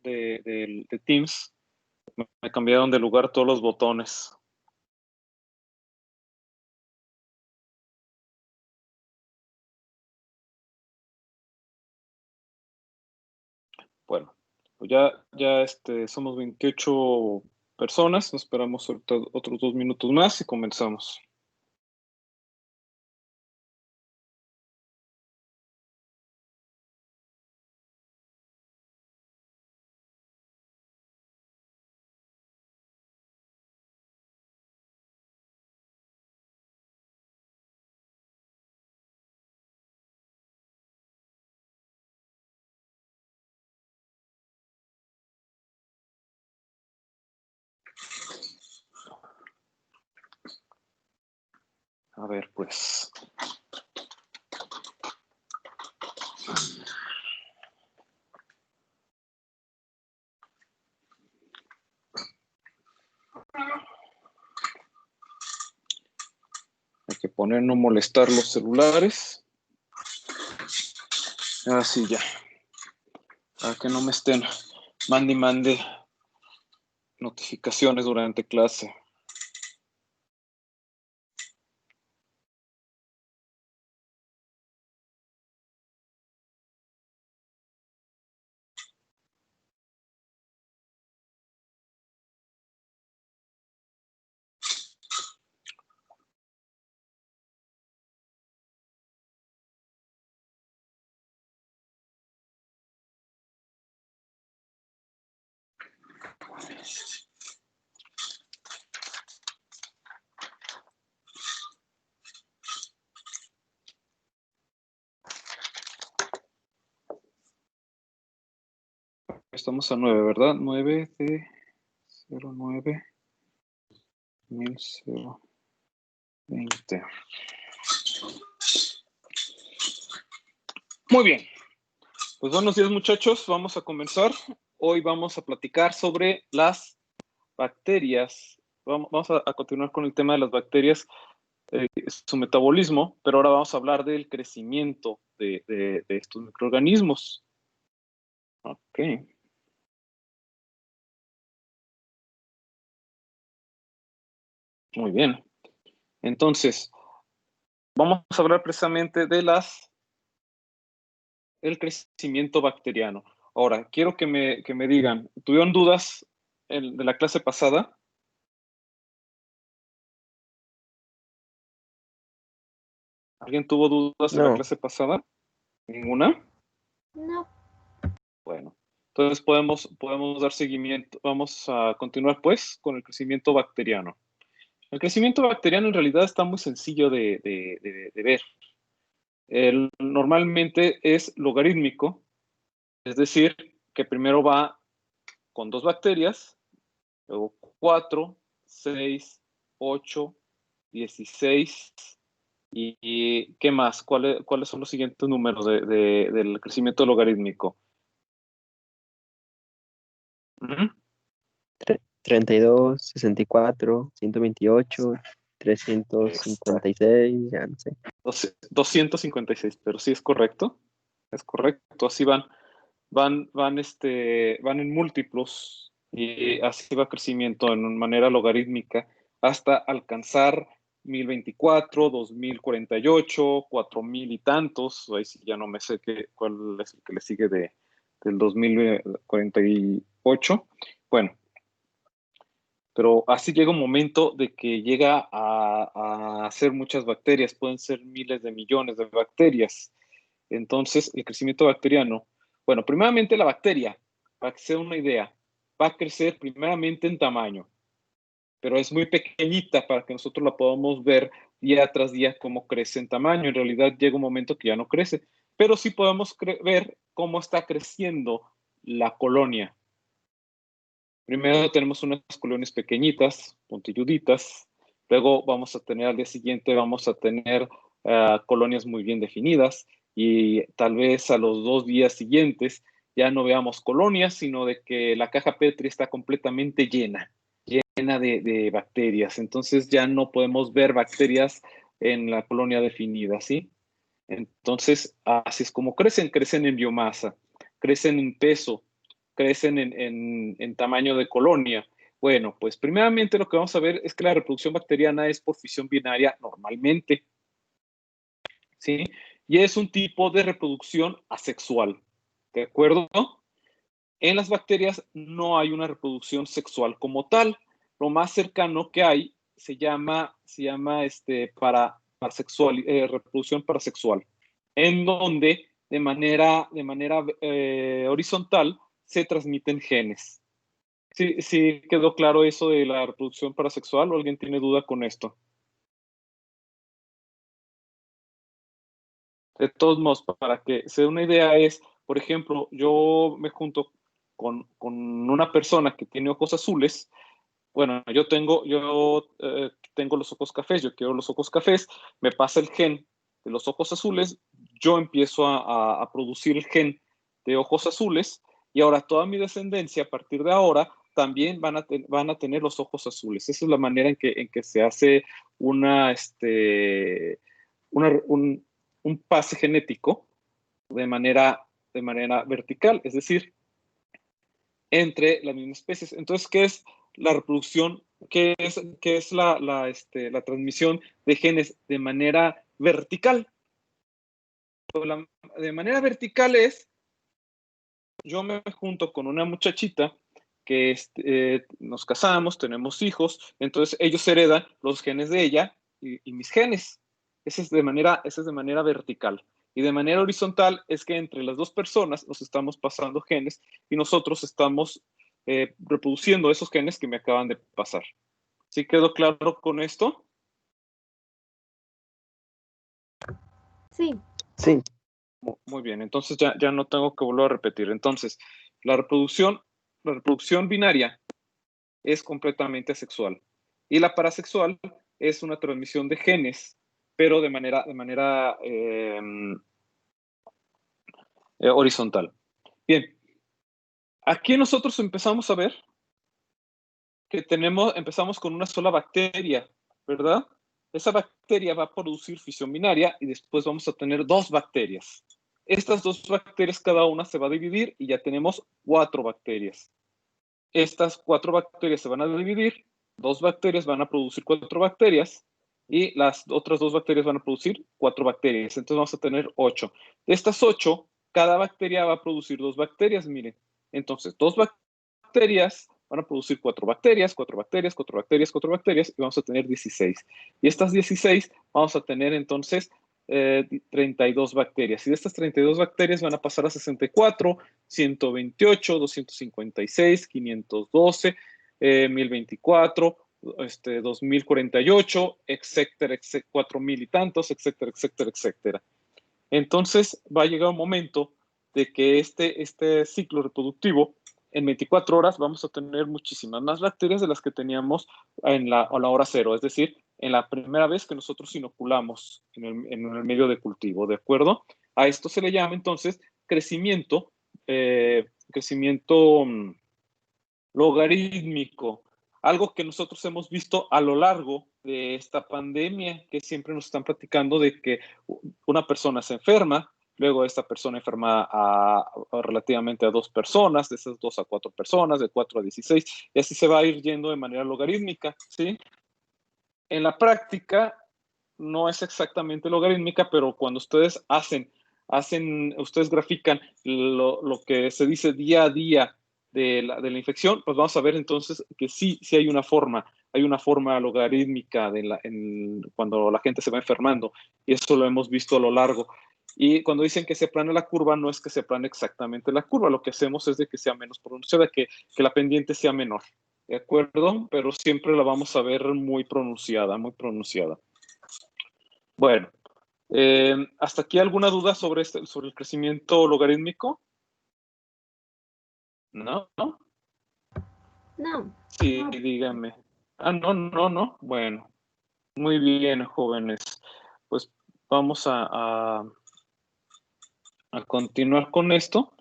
de Teams, me cambiaron de lugar todos los botones. Bueno, pues ya somos 28 personas. Nos esperamos ahorita otros 2 minutos más y comenzamos. A ver, pues. Hay que poner no molestar los celulares. Así ya. Para que no me estén mande notificaciones durante clase. Estamos a 9, ¿verdad? 9 de 09 1020. Muy bien. Pues buenos días, muchachos. Vamos a comenzar. Hoy vamos a platicar sobre las bacterias. Vamos a continuar con el tema de las bacterias, su metabolismo, pero ahora vamos a hablar del crecimiento de estos microorganismos. Ok. Muy bien. Entonces, vamos a hablar precisamente de el crecimiento bacteriano. Ahora, quiero que me digan, ¿tuvieron dudas de la clase pasada? ¿Alguien tuvo dudas en la clase pasada? ¿Ninguna? No. Bueno, entonces podemos dar seguimiento. Vamos a continuar pues con el crecimiento bacteriano. El crecimiento bacteriano en realidad está muy sencillo de ver. Normalmente es logarítmico, es decir, que primero va con 2 bacterias, luego 4, 6, 8, 16 y ¿qué más? ¿Cuáles son los siguientes números del crecimiento logarítmico? 32, 64, 128, 356, ya no sé. 256, pero sí es correcto. Es correcto, así van en múltiplos y así va crecimiento en manera logarítmica hasta alcanzar 1024, 2048, 4000 y tantos. Ahí sí ya no me sé cuál es el que le sigue del 2048. Bueno, pero así llega un momento de que llega a ser muchas bacterias, pueden ser miles de millones de bacterias. Entonces, el crecimiento bacteriano, bueno, primeramente la bacteria, para que sea una idea, va a crecer primeramente en tamaño, pero es muy pequeñita para que nosotros la podamos ver día tras día cómo crece en tamaño. En realidad llega un momento que ya no crece, pero sí podemos ver cómo está creciendo la colonia. Primero tenemos unas colonias pequeñitas, puntilluditas. Luego vamos a tener al día siguiente, vamos a tener colonias muy bien definidas y tal vez a los 2 días siguientes ya no veamos colonias, sino de que la caja Petri está completamente llena de bacterias. Entonces ya no podemos ver bacterias en la colonia definida, ¿sí? Entonces, así es como crecen en biomasa, crecen en peso. crecen en tamaño de colonia. Bueno, pues primeramente lo que vamos a ver es que la reproducción bacteriana es por fisión binaria normalmente, ¿sí? Y es un tipo de reproducción asexual, ¿de acuerdo? En las bacterias no hay una reproducción sexual como tal. Lo más cercano que hay se llama reproducción parasexual, en donde de manera horizontal se transmiten genes. ¿Sí, sí quedó claro eso de la reproducción parasexual o alguien tiene duda con esto? De todos modos, para que se dé una idea es, por ejemplo, yo me junto con una persona que tiene ojos azules. Bueno, yo tengo los ojos cafés, yo quiero los ojos cafés, me pasa el gen de los ojos azules, yo empiezo a producir el gen de ojos azules y ahora toda mi descendencia a partir de ahora también van a tener los ojos azules. Esa es la manera en que se hace una, este, una- un pase genético de manera vertical, es decir, entre las mismas especies. Entonces, ¿qué es la reproducción? ¿Qué es la transmisión de genes de manera vertical? Pues de manera vertical es, yo me junto con una muchachita que nos casamos, tenemos hijos, entonces ellos heredan los genes de ella y mis genes. Ese es de manera vertical. Y de manera horizontal es que entre las dos personas nos estamos pasando genes y nosotros estamos reproduciendo esos genes que me acaban de pasar. ¿Sí quedó claro con esto? Sí. Sí, Muy bien, entonces ya no tengo que volver a repetir. Entonces, la reproducción binaria es completamente asexual. Y la parasexual es una transmisión de genes, pero de manera horizontal. Bien, aquí nosotros empezamos a ver que empezamos con una sola bacteria, ¿verdad? Esa bacteria va a producir fisión binaria y después vamos a tener dos bacterias. Estas dos bacterias, cada una se va a dividir y ya tenemos 4 bacterias. Estas 4 bacterias se van a dividir, 2 bacterias van a producir 4 bacterias y las otras 2 bacterias van a producir 4 bacterias. Entonces vamos a tener 8. De estas 8, cada bacteria va a producir 2 bacterias, miren. Entonces, 2 bacterias van a producir 4 bacterias, 4 bacterias, 4 bacterias, 4 bacterias y vamos a tener 16. Y estas 16 vamos a tener entonces 32 bacterias. Y de estas 32 bacterias van a pasar a 64, 128, 256, 512, 1024, 2048, etcétera, 4000 y tantos, etcétera, etcétera, etcétera. Entonces va a llegar un momento de que este ciclo reproductivo, en 24 horas vamos a tener muchísimas más bacterias de las que teníamos a la hora cero, es decir, en la primera vez que nosotros inoculamos en el medio de cultivo, ¿de acuerdo? A esto se le llama entonces crecimiento, crecimiento logarítmico, algo que nosotros hemos visto a lo largo de esta pandemia, que siempre nos están platicando de que una persona se enferma, luego esta persona enferma relativamente a 2 personas, de esas 2 a 4 personas, de 4 a 16, y así se va a ir yendo de manera logarítmica, ¿sí? En la práctica no es exactamente logarítmica, pero cuando ustedes ustedes grafican lo que se dice día a día de la infección, pues vamos a ver entonces que sí hay una forma logarítmica cuando la gente se va enfermando, y eso lo hemos visto a lo largo. Y cuando dicen que se plana la curva, no es que se plane exactamente la curva, lo que hacemos es de que sea menos pronunciada, que la pendiente sea menor, ¿de acuerdo? Pero siempre la vamos a ver muy pronunciada, muy pronunciada. Bueno, ¿hasta aquí alguna duda sobre el crecimiento logarítmico? ¿No? ¿No? No. Sí, No. dígame. Ah, no, no, no. Bueno, muy bien, jóvenes. Pues vamos a continuar con esto.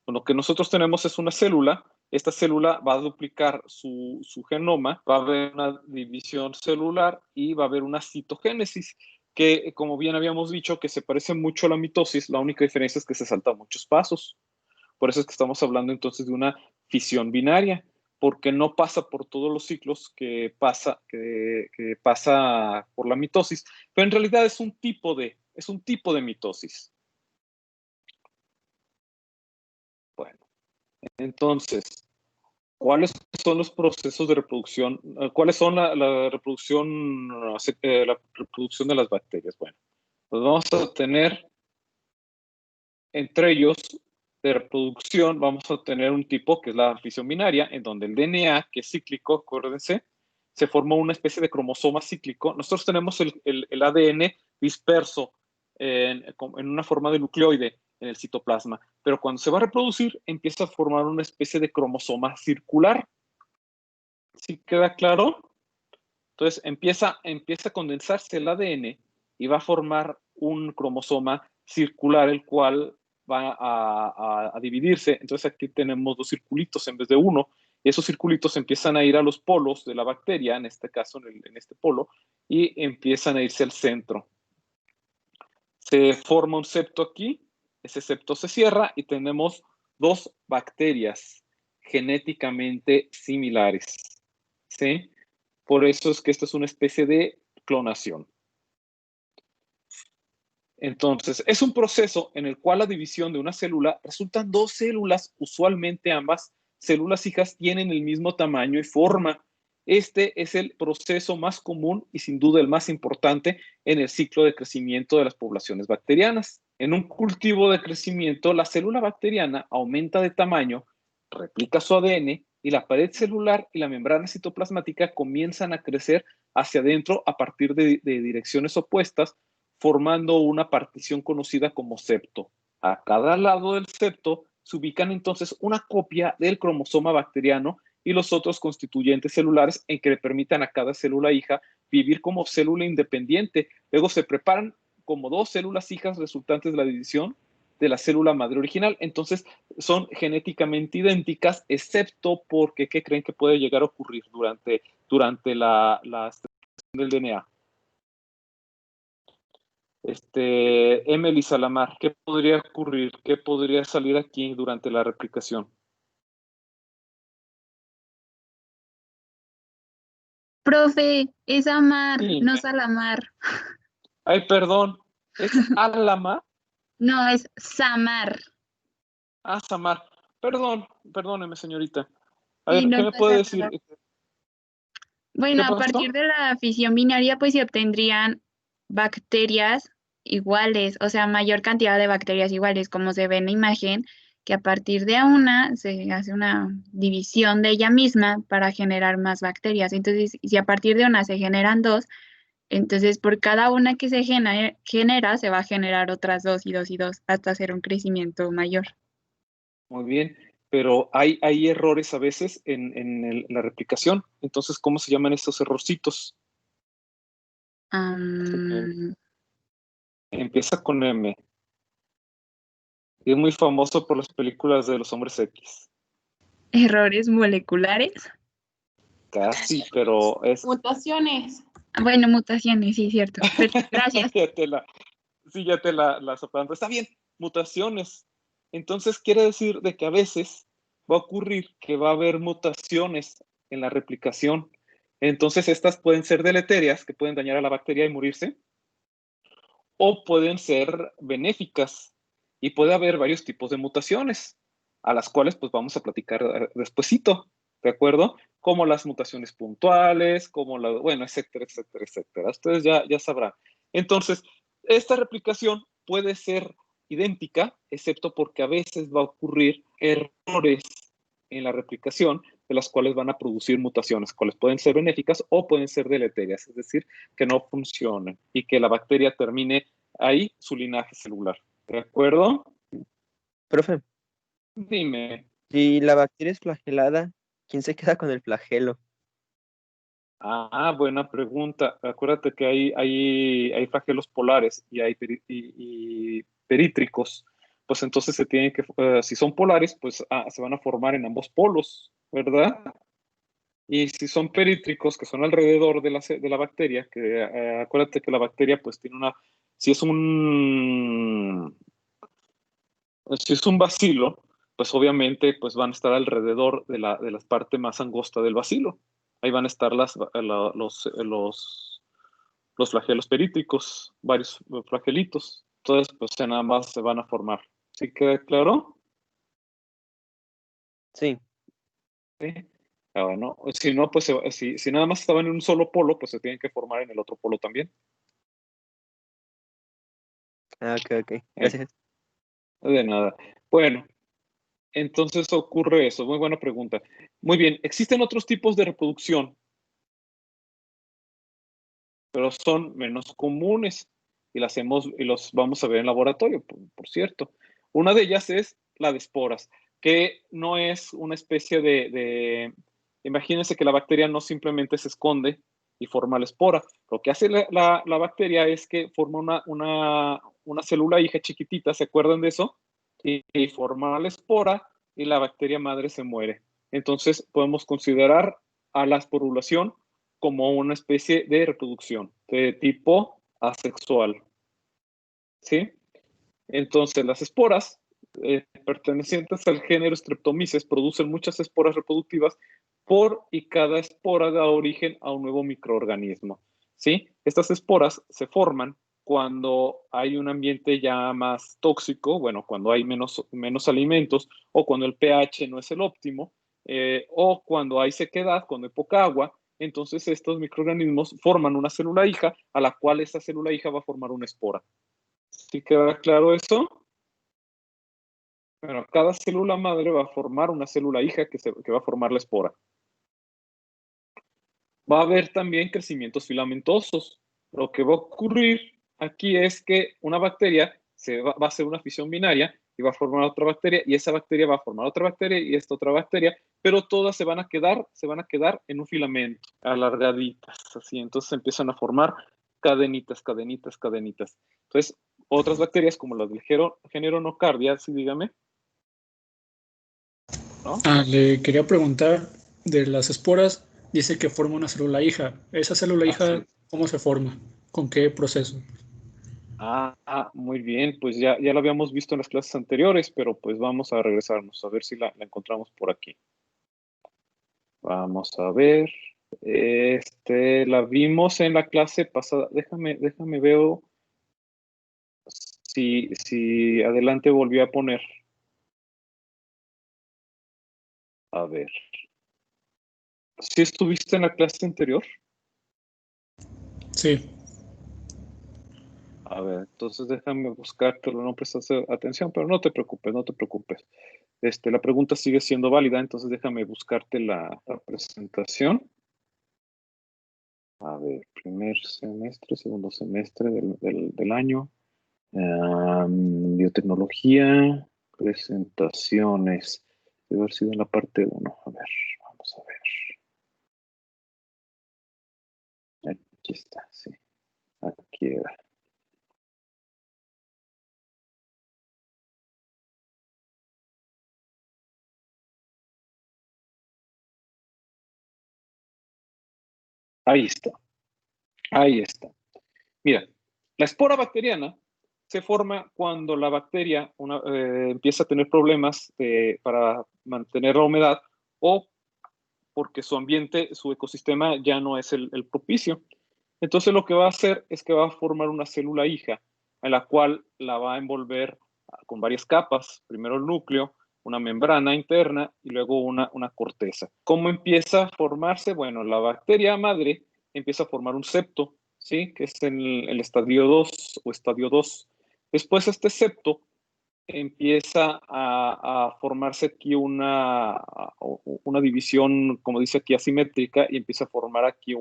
Lo que nosotros tenemos es una célula. Esta célula va a duplicar su genoma, va a haber una división celular y va a haber una citogénesis, que como bien habíamos dicho, que se parece mucho a la mitosis. La única diferencia es que se saltan muchos pasos. Por eso es que estamos hablando entonces de una fisión binaria, porque no pasa por todos los ciclos que pasa por la mitosis, pero en realidad es un tipo de mitosis. Bueno, entonces, ¿cuáles son los procesos de reproducción? ¿Cuáles son la reproducción de las bacterias? Bueno, pues vamos a tener entre ellos de reproducción, vamos a tener un tipo que es la fisión binaria, en donde el DNA, que es cíclico, acuérdense, se forma una especie de cromosoma cíclico. Nosotros tenemos el ADN disperso en una forma de nucleoide en el citoplasma, pero cuando se va a reproducir empieza a formar una especie de cromosoma circular. ¿Sí queda claro? Entonces empieza a condensarse el ADN y va a formar un cromosoma circular, el cual va a dividirse. Entonces aquí tenemos dos circulitos en vez de uno, y esos circulitos empiezan a ir a los polos de la bacteria, en este caso en este polo, y empiezan a irse al centro. Se forma un septo aquí, ese septo se cierra y tenemos dos bacterias genéticamente similares, ¿sí? Por eso es que esto es una especie de clonación. Entonces, es un proceso en el cual la división de una célula resultan dos células, usualmente ambas células hijas tienen el mismo tamaño y forma. Este es el proceso más común y sin duda el más importante en el ciclo de crecimiento de las poblaciones bacterianas. En un cultivo de crecimiento, la célula bacteriana aumenta de tamaño, replica su ADN y la pared celular y la membrana citoplasmática comienzan a crecer hacia adentro a partir de direcciones opuestas, formando una partición conocida como septo. A cada lado del septo se ubican entonces una copia del cromosoma bacteriano y los otros constituyentes celulares en que le permitan a cada célula hija vivir como célula independiente. Luego se preparan como dos células hijas resultantes de la división de la célula madre original. Entonces son genéticamente idénticas, excepto porque, ¿qué creen que puede llegar a ocurrir durante la extracción del DNA? Emily Salamar, ¿qué podría ocurrir? ¿Qué podría salir aquí durante la replicación? Profe, es Amar, Sí. no Salamar. Ay, perdón, ¿es Alama? No, es Samar. Ah, Samar. Perdóneme, señorita. A Sí, ver, ¿qué no me puede pasa decir? nada. Bueno, ¿Qué a partir pasó? de la fisión binaria, pues se obtendrían bacterias iguales, o sea, mayor cantidad de bacterias iguales, como se ve en la imagen, que a partir de una se hace una división de ella misma para generar más bacterias. Entonces, si a partir de una se generan dos, entonces por cada una que se genera se va a generar otras dos y dos y dos hasta hacer un crecimiento mayor. Muy bien, pero hay errores a veces en la replicación. Entonces, ¿cómo se llaman estos errorcitos? Am, Empieza con M. Y es muy famoso por las películas de los hombres X. Errores moleculares. Casi, pero es... Mutaciones. Bueno, mutaciones, sí, cierto. Pero, gracias. ya te la soplando. Está bien, mutaciones. Entonces quiere decir de que a veces va a ocurrir que va a haber mutaciones en la replicación. Entonces estas pueden ser deleterias, que pueden dañar a la bacteria y morirse, o pueden ser benéficas. Y puede haber varios tipos de mutaciones, a las cuales pues vamos a platicar despuesito, ¿de acuerdo? Como las mutaciones puntuales, bueno, etcétera, etcétera, etcétera. Ustedes ya sabrán. Entonces, esta replicación puede ser idéntica, excepto porque a veces va a ocurrir errores en la replicación, de las cuales van a producir mutaciones, cuales pueden ser benéficas o pueden ser deleterias, es decir, que no funcionen y que la bacteria termine ahí su linaje celular. ¿De acuerdo? Profe, Dime. si la bacteria es flagelada, ¿quién se queda con el flagelo? Buena pregunta. Acuérdate que hay flagelos polares y hay perítricos. Pues entonces se tienen que, si son polares, pues se van a formar en ambos polos, ¿verdad? Y si son perítricos, que son alrededor de la bacteria, que acuérdate que la bacteria pues tiene si es un bacilo, pues obviamente pues van a estar alrededor de la parte más angosta del bacilo. Ahí van a estar los flagelos períticos, varios flagelitos. Entonces, pues nada más se van a formar. ¿Sí queda claro? Sí. Sí. Bueno, si no, pues si nada más estaban en un solo polo, pues se tienen que formar en el otro polo también. Ok. Gracias. De nada. Bueno, entonces ocurre eso. Muy buena pregunta. Muy bien, existen otros tipos de reproducción, pero son menos comunes y los vamos a ver en laboratorio, por cierto. Una de ellas es la de esporas, que no es una especie imagínense que la bacteria no simplemente se esconde y forma la espora. Lo que hace la bacteria es que forma una célula hija chiquitita, ¿se acuerdan de eso? Y forma la espora y la bacteria madre se muere. Entonces podemos considerar a la esporulación como una especie de reproducción de tipo asexual. ¿Sí? Entonces, las esporas pertenecientes al género Streptomyces producen muchas esporas reproductivas y cada espora da origen a un nuevo microorganismo. ¿Sí? Estas esporas se forman cuando hay un ambiente ya más tóxico, bueno, cuando hay menos alimentos o cuando el pH no es el óptimo, o cuando hay sequedad, cuando hay poca agua. Entonces estos microorganismos forman una célula hija a la cual esa célula hija va a formar una espora. ¿Sí queda claro eso? Bueno, cada célula madre va a formar una célula hija que va a formar la espora. Va a haber también crecimientos filamentosos. Lo que va a ocurrir aquí es que una bacteria va a hacer una fisión binaria y va a formar otra bacteria, y esa bacteria va a formar otra bacteria y esta otra bacteria, pero todas se van a quedar en un filamento, alargaditas, así. Entonces empiezan a formar cadenitas. Entonces, otras bacterias como las del género Nocardia, sí, dígame, ¿no? Le quería preguntar de las esporas, dice que forma una célula hija. ¿Esa célula hija cómo se forma? ¿Con qué proceso? Muy bien, pues ya lo habíamos visto en las clases anteriores, pero pues vamos a regresarnos a ver si la encontramos por aquí. Vamos a ver. La vimos en la clase pasada. Déjame veo si adelante volvió a poner. A ver. ¿Sí estuviste en la clase anterior? Sí. A ver, entonces déjame buscártelo, no prestaste atención, pero no te preocupes. La pregunta sigue siendo válida, entonces déjame buscarte la presentación. A ver, primer semestre, segundo semestre del año. Biotecnología, presentaciones. Debe haber sido en la parte 1. A ver, vamos a ver. Aquí está, sí. Aquí era. Ahí está. Ahí está. Mira, la espora bacteriana se forma cuando la bacteria empieza a tener problemas para mantener la humedad o porque su ambiente, su ecosistema ya no es el propicio. Entonces lo que va a hacer es que va a formar una célula hija en la cual la va a envolver con varias capas. Primero el núcleo, una membrana interna y luego una corteza. ¿Cómo empieza a formarse? Bueno, la bacteria madre empieza a formar un septo, ¿sí? Que es el estadio 2 o estadio 2. Después este septo empieza a formarse aquí una división, como dice aquí, asimétrica, y empieza a formar aquí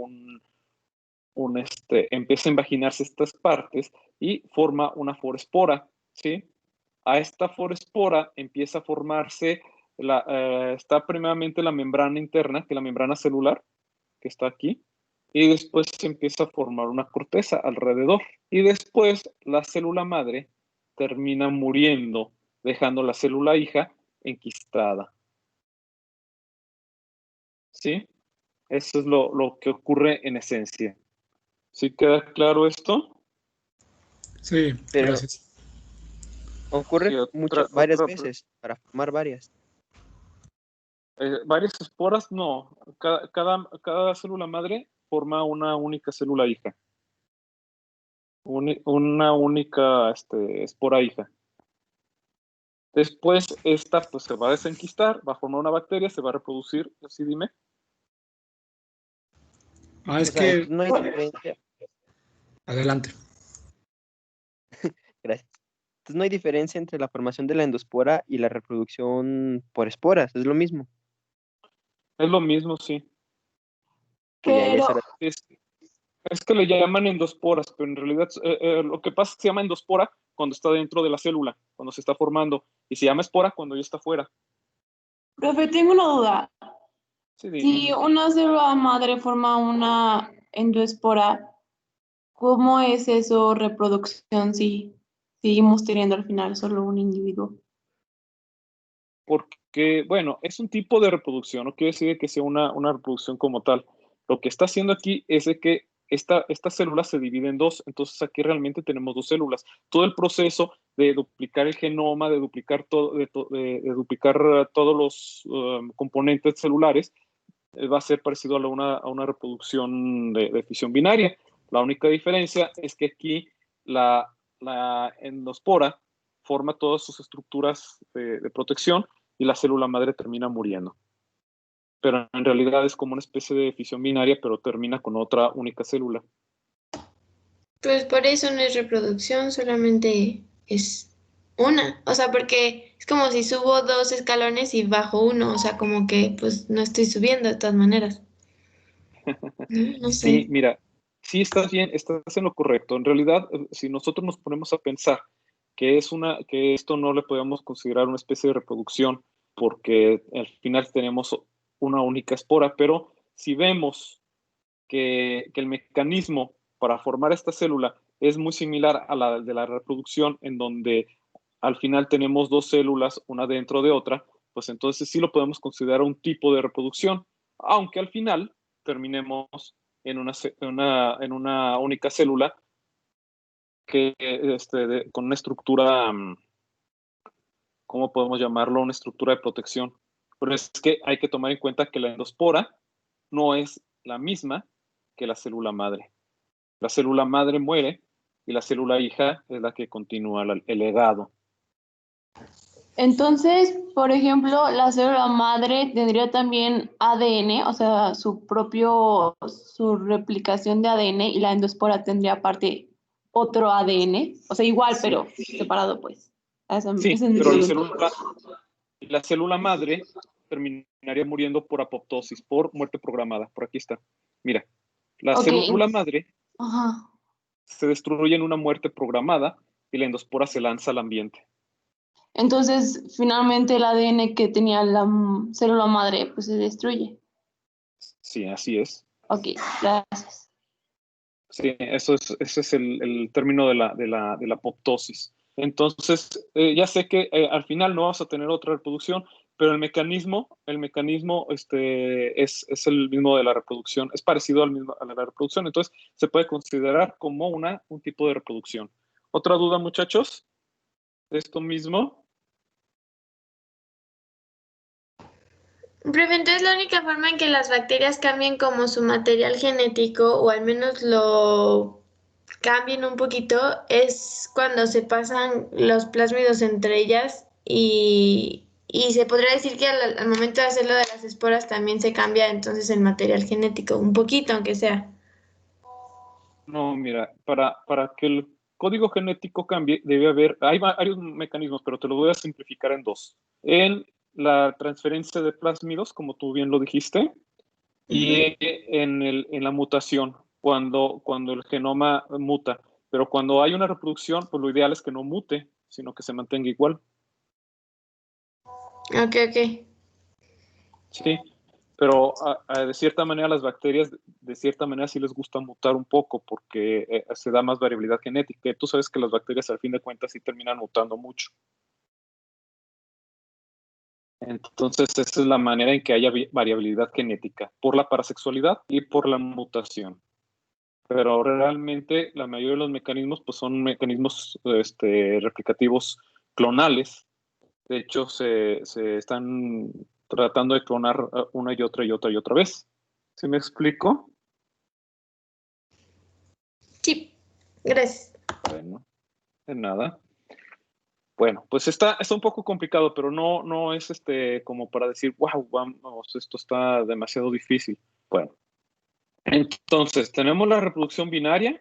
empieza a invaginarse estas partes y forma una forespora, ¿sí? A esta forespora empieza a formarse, está primeramente la membrana interna, que es la membrana celular, que está aquí, y después se empieza a formar una corteza alrededor. Y después la célula madre termina muriendo, dejando la célula hija enquistada. ¿Sí? Eso es lo que ocurre en esencia. ¿Sí queda claro esto? Sí, Pero, gracias. Ocurre Sí, varias veces para formar varias. Varias esporas, no. Cada célula madre forma una única célula hija. Una única espora hija. Después esta pues se va a desenquistar, va a formar una bacteria, se va a reproducir. Así dime. Es O sea, que... no hay diferencia. Adelante. Gracias. Entonces no hay diferencia entre la formación de la endospora y la reproducción por esporas, es lo mismo. Es lo mismo, sí. Pero, Es que le llaman endosporas, pero en realidad lo que pasa es que se llama endospora cuando está dentro de la célula, cuando se está formando, y se llama espora cuando ya está fuera. profe, tengo una duda. Sí, Si una célula madre forma una endoespora, ¿cómo es eso reproducción si seguimos teniendo al final solo un individuo? porque, bueno, es un tipo de reproducción, no quiere decir que sea una reproducción como tal. Lo que está haciendo aquí es de que esta célula se divide en dos, entonces aquí realmente tenemos dos células. Todo el proceso de duplicar el genoma, de duplicar, de duplicar todos los componentes celulares, va a ser parecido a una reproducción de fisión binaria. La única diferencia es que aquí la endospora forma todas sus estructuras de protección y la célula madre termina muriendo. Pero en realidad es como una especie de fisión binaria, pero termina con otra única célula. Pues por eso no es reproducción, solamente es una. O sea, porque es como si subo 2 escalones y bajo uno. O sea, como que pues no estoy subiendo de todas maneras. No Sí, sé. mira, sí estás bien, estás en lo correcto. En realidad, si nosotros nos ponemos a pensar que esto no le podemos considerar una especie de reproducción, porque al final tenemos una única espora, pero si vemos que el mecanismo para formar esta célula es muy similar a la de la reproducción, en donde al final tenemos dos células, una dentro de otra, pues entonces sí lo podemos considerar un tipo de reproducción, aunque al final terminemos en una única célula que con una estructura, ¿cómo podemos llamarlo? Una estructura de protección. Pero es que hay que tomar en cuenta que la endospora no es la misma que la célula madre. La célula madre muere y la célula hija es la que continúa el legado. Entonces, por ejemplo, la célula madre tendría también ADN, o sea, su replicación de ADN, y la endospora tendría aparte otro ADN, o sea, igual, Sí. pero separado, pues. Sí, Esa es mi pero pregunta. la célula madre terminaría muriendo por apoptosis, por muerte programada. Por aquí está. Mira, la Ok. célula madre Ajá. se destruye en una muerte programada y la endospora se lanza al ambiente. Entonces, finalmente el ADN que tenía la célula madre, pues se destruye. Sí, así es. Ok, gracias. Sí, ese es el término de la apoptosis. Entonces, ya sé que al final no vas a tener otra reproducción, pero el mecanismo es el mismo de la reproducción, es parecido a la reproducción, entonces se puede considerar como un tipo de reproducción. ¿Otra duda, muchachos? ¿De esto mismo? Profe, entonces la única forma en que las bacterias cambien como su material genético, o al menos lo cambien un poquito, es cuando se pasan los plásmidos entre ellas y se podría decir que al momento de hacerlo de las esporas también se cambia entonces el material genético, un poquito aunque sea. No, mira, para que el código genético cambie, debe haber, hay varios mecanismos, pero te lo voy a simplificar en dos. En la transferencia de plásmidos, como tú bien lo dijiste, y en la mutación, cuando el genoma muta. Pero cuando hay una reproducción, pues lo ideal es que no mute, sino que se mantenga igual. Ok, ok. Sí, pero de cierta manera las bacterias, de cierta manera sí les gusta mutar un poco porque se da más variabilidad genética. Y tú sabes que las bacterias al fin de cuentas sí terminan mutando mucho. Entonces esa es la manera en que haya variabilidad genética, por la parasexualidad y por la mutación. Pero realmente la mayoría de los mecanismos pues son mecanismos replicativos clonales. De hecho, se están tratando de clonar una y otra vez. ¿Sí me explico? Sí, gracias. Bueno, de nada. Bueno, pues está un poco complicado, pero no es como para decir, wow, vamos, esto está demasiado difícil. Bueno, entonces tenemos la reproducción binaria,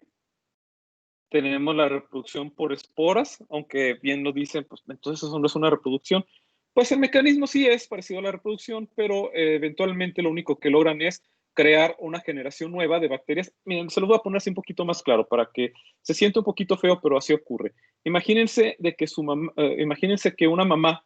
tenemos la reproducción por esporas, aunque bien lo dicen, pues entonces eso no es una reproducción. Pues el mecanismo sí es parecido a la reproducción, pero eventualmente lo único que logran es crear una generación nueva de bacterias. Miren, se los voy a poner así un poquito más claro para que se sienta un poquito feo, pero así ocurre. Imagínense de que imagínense que una mamá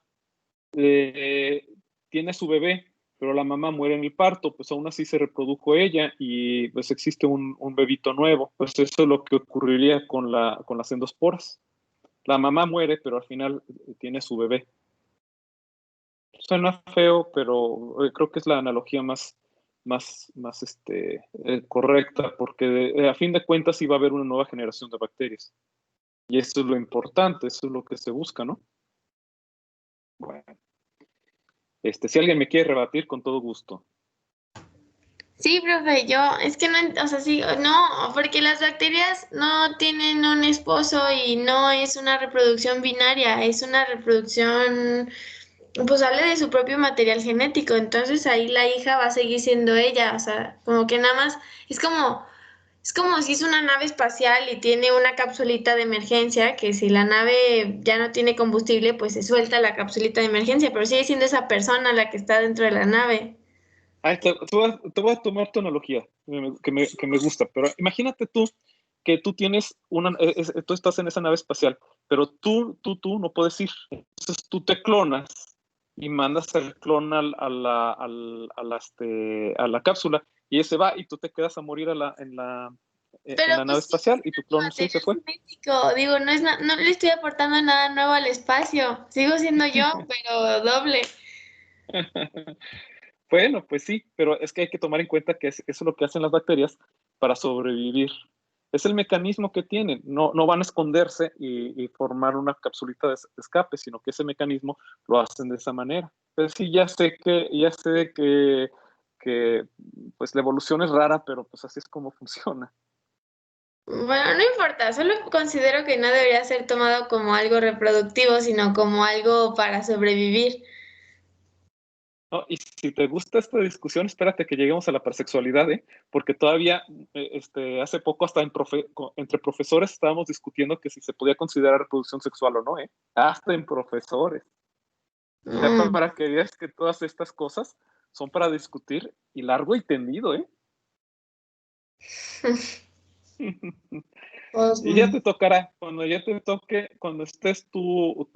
tiene a su bebé, pero la mamá muere en el parto, pues aún así se reprodujo ella y pues existe un bebito nuevo. Pues eso es lo que ocurriría con las endosporas. La mamá muere, pero al final tiene a su bebé. Suena feo, pero creo que es la analogía más correcta, porque a fin de cuentas sí va a haber una nueva generación de bacterias. Y eso es lo importante, eso es lo que se busca, ¿no? Bueno. Si alguien me quiere rebatir, con todo gusto. Sí, profe, es que no, o sea, sí, no, porque las bacterias no tienen un esposo y no es una reproducción binaria, es una reproducción, pues sale de su propio material genético, entonces ahí la hija va a seguir siendo ella, o sea, como que nada más, es como si es una nave espacial y tiene una capsulita de emergencia, que si la nave ya no tiene combustible, pues se suelta la capsulita de emergencia, pero sigue siendo esa persona la que está dentro de la nave. Te voy a tomar tu analogía, que me gusta, pero imagínate tú que tú tienes tú estás en esa nave espacial, pero tú no puedes ir. Entonces tú te clonas y mandas el clon a la cápsula y ese va y tú te quedas a morir en la Pero nave pues sí, espacial y tu clon sí se material fue. genético, digo, no le estoy aportando nada nuevo al espacio, sigo siendo yo, pero doble. Bueno, pues sí, pero es que hay que tomar en cuenta que eso es lo que hacen las bacterias para sobrevivir. Es el mecanismo que tienen. No van a esconderse y formar una capsulita de escape, sino que ese mecanismo lo hacen de esa manera. Pero sí, ya sé que pues la evolución es rara, pero pues así es como funciona. Bueno, no importa, solo considero que no debería ser tomado como algo reproductivo, sino como algo para sobrevivir. ¿No? Y si te gusta esta discusión, espérate que lleguemos a la parsexualidad, porque todavía hace poco hasta entre profesores estábamos discutiendo que si se podía considerar reproducción sexual o no, hasta en profesores. Mm. Para que veas que todas estas cosas son para discutir y largo y tendido, Pues, Y ya te tocará, cuando ya te toque, cuando estés tú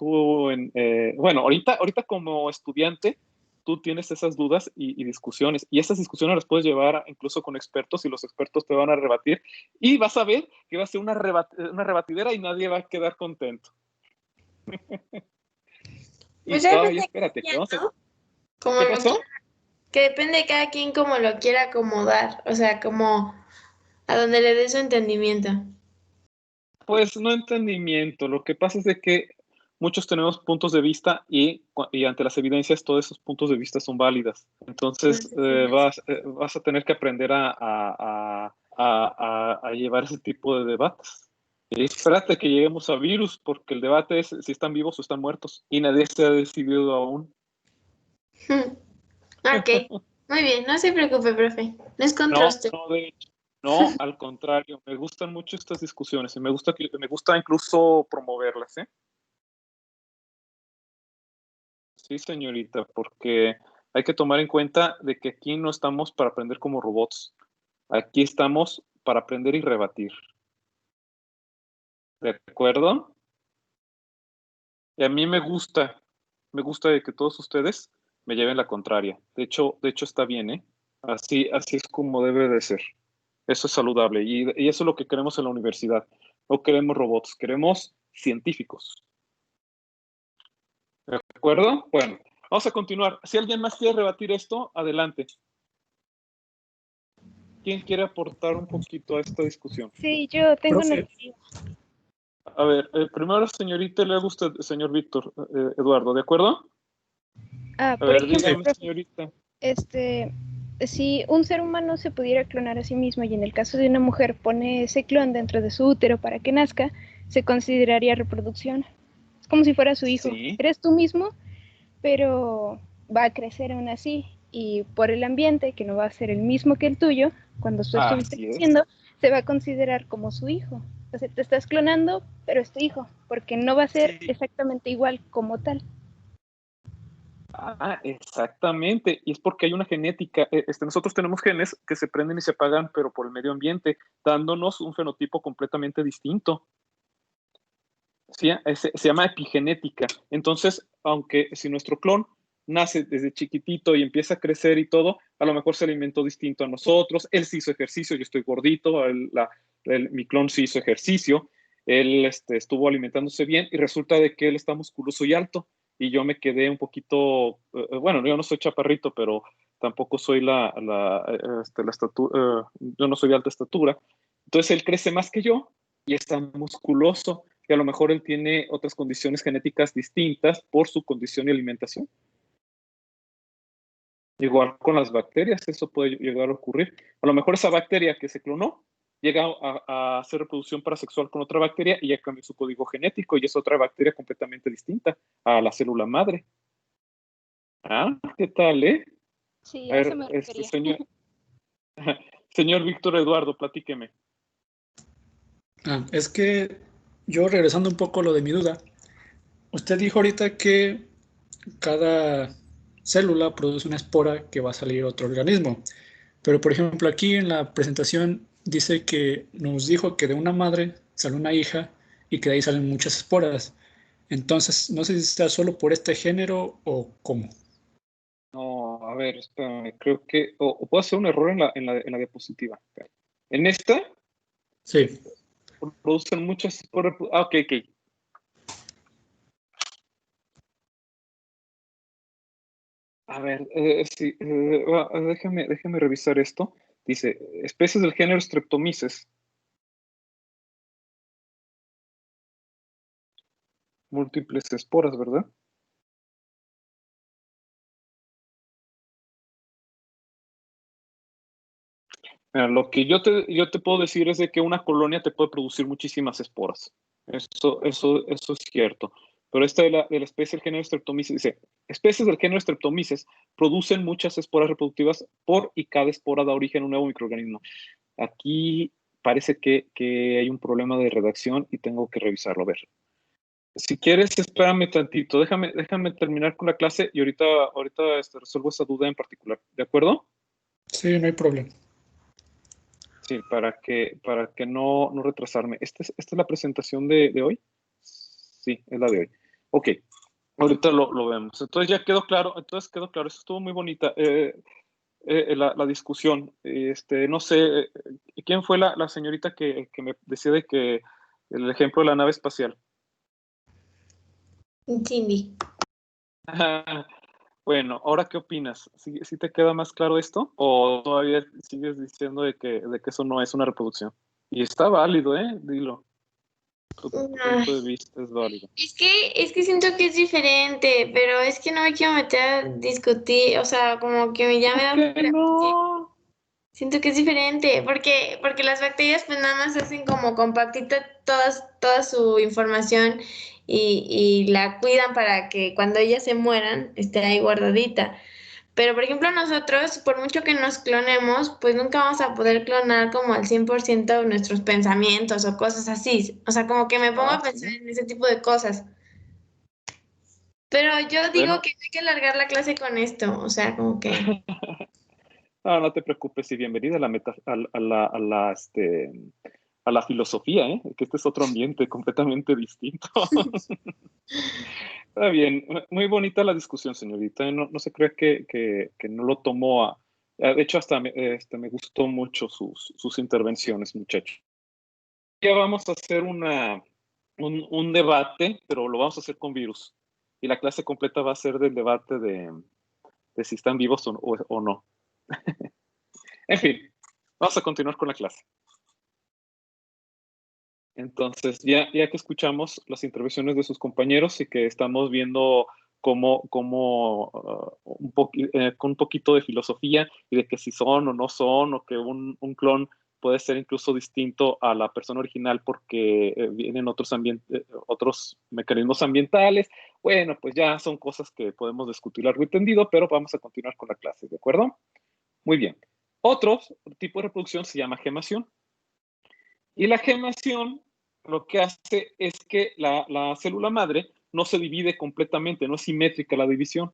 bueno, ahorita como estudiante, tú tienes esas dudas y discusiones, y esas discusiones las puedes llevar incluso con expertos, y los expertos te van a rebatir, y vas a ver que va a ser una rebatidera y nadie va a quedar contento. Y pues todavía, depende de espérate, cada quien, ¿no? ¿qué Como lo pasó? quiera, que depende de cada quien como lo quiera acomodar, o sea, como a donde le dé su entendimiento. Pues no entendimiento, lo que pasa es de que muchos tenemos puntos de vista y ante las evidencias todos esos puntos de vista son válidas. Entonces vas a tener que aprender a llevar ese tipo de debates. Y espérate que lleguemos a virus, porque el debate es si están vivos o están muertos y nadie se ha decidido aún. Ok, muy bien, no se preocupe, profe, no es contra usted. De hecho, no, al contrario, me gustan mucho estas discusiones y me gusta incluso promoverlas, Sí, señorita, porque hay que tomar en cuenta de que aquí no estamos para aprender como robots. Aquí estamos para aprender y rebatir. ¿De acuerdo? Y a mí me gusta de que todos ustedes me lleven la contraria. De hecho está bien, ¿eh? Así es como debe de ser. Eso es saludable y eso es lo que queremos en la universidad. No queremos robots, queremos científicos. ¿De acuerdo? Bueno, vamos a continuar. Si alguien más quiere rebatir esto, adelante. ¿Quién quiere aportar un poquito a esta discusión? Sí, yo tengo una Profe. teoría. A ver, primero señorita, le gusta usted, señor Víctor, Eduardo, ¿de acuerdo? A Por ver, ejemplo, dígame, profe, señorita. si un ser humano se pudiera clonar a sí mismo y en el caso de una mujer pone ese clon dentro de su útero para que nazca, se consideraría reproducción. Es como si fuera su hijo. Sí, Eres tú mismo, pero va a crecer aún así. Y por el ambiente, que no va a ser el mismo que el tuyo, cuando tú estuviste así es. creciendo, se va a considerar como su hijo. O sea, te estás clonando, pero es tu hijo, porque no va a ser Sí. exactamente igual como tal. Exactamente. Y es porque hay una genética. Nosotros tenemos genes que se prenden y se apagan, pero por el medio ambiente, dándonos un fenotipo completamente distinto. ¿Sí? Se llama epigenética. Entonces, aunque si nuestro clon nace desde chiquitito y empieza a crecer y todo, a lo mejor se alimentó distinto a nosotros, él sí hizo ejercicio, yo estoy gordito, mi clon sí hizo ejercicio, él estuvo alimentándose bien y resulta de que él está musculoso y alto y yo me quedé un poquito, bueno, yo no soy chaparrito, pero tampoco soy la estatura, yo no soy de alta estatura. Entonces él crece más que yo y está musculoso, que a lo mejor él tiene otras condiciones genéticas distintas por su condición y alimentación. Igual con las bacterias, eso puede llegar a ocurrir. A lo mejor esa bacteria que se clonó llega a hacer reproducción parasexual con otra bacteria y ya cambió su código genético y es otra bacteria completamente distinta a la célula madre. ¿Qué tal, eh? Sí, A a eso ver, me refería. señor Víctor Eduardo, platíqueme. Es que yo regresando un poco a lo de mi duda, usted dijo ahorita que cada célula produce una espora que va a salir a otro organismo. Pero, por ejemplo, aquí en la presentación dice que nos dijo que de una madre sale una hija y que de ahí salen muchas esporas. Entonces, no sé si está solo por este género o cómo. No, a ver, espérame, creo que, o puedo hacer un error en la diapositiva. En esta Sí. producen muchas esporas. Ok. A ver, sí, déjame revisar esto. Dice, especies del género Streptomyces. Múltiples esporas, ¿verdad? Mira, lo que yo te puedo decir es de que una colonia te puede producir muchísimas esporas. Eso es cierto. Pero esta de la especie del género Streptomyces dice, especies del género Streptomyces producen muchas esporas reproductivas por y cada espora da origen a un nuevo microorganismo. Aquí parece que hay un problema de redacción y tengo que revisarlo. A ver, si quieres, espérame tantito. Déjame terminar con la clase y ahorita resuelvo esa duda en particular. ¿De acuerdo? Sí, no hay problema. Sí, para que no retrasarme. ¿Esta es la presentación de hoy? Sí, es la de hoy. Ok, ahorita lo vemos. Entonces ya quedó claro. Eso estuvo muy bonita. La discusión. No sé, ¿quién fue la señorita que me decía de que el ejemplo de la nave espacial? Cindy. Bueno, ¿ahora qué opinas? ¿Sí te queda más claro esto? ¿O todavía sigues diciendo de que eso no es una reproducción? Y está válido, Dilo. Tu punto de vista es válido. Es que siento que es diferente, pero es que no me quiero meter a discutir, o sea, como que me llame ¿Por qué no? Siento que es diferente, porque las bacterias pues nada más hacen como compactita toda su información y la cuidan para que cuando ellas se mueran esté ahí guardadita. Pero por ejemplo nosotros, por mucho que nos clonemos, pues nunca vamos a poder clonar como al 100% nuestros pensamientos o cosas así. O sea, como que me pongo a pensar Sí. en ese tipo de cosas. Pero yo digo Bueno, que no hay que alargar la clase con esto, o sea, como que... no te preocupes y bienvenida a la filosofía, que este es otro ambiente completamente distinto. Está bien, muy bonita la discusión, señorita. No se crea que no lo tomó de hecho, hasta me gustó mucho sus intervenciones, muchachos. Ya vamos a hacer un debate, pero lo vamos a hacer con virus. Y la clase completa va a ser del debate de si están vivos o no. En fin, vamos a continuar con la clase. Entonces, ya que escuchamos las intervenciones de sus compañeros y que estamos viendo cómo con un poquito de filosofía y de que si son o no son, o que un clon puede ser incluso distinto a la persona original porque vienen otros mecanismos ambientales. Bueno, pues ya son cosas que podemos discutir largo y tendido, pero vamos a continuar con la clase, ¿de acuerdo? Muy bien. Otro tipo de reproducción se llama gemación. Y la gemación lo que hace es que la célula madre no se divide completamente, no es simétrica la división,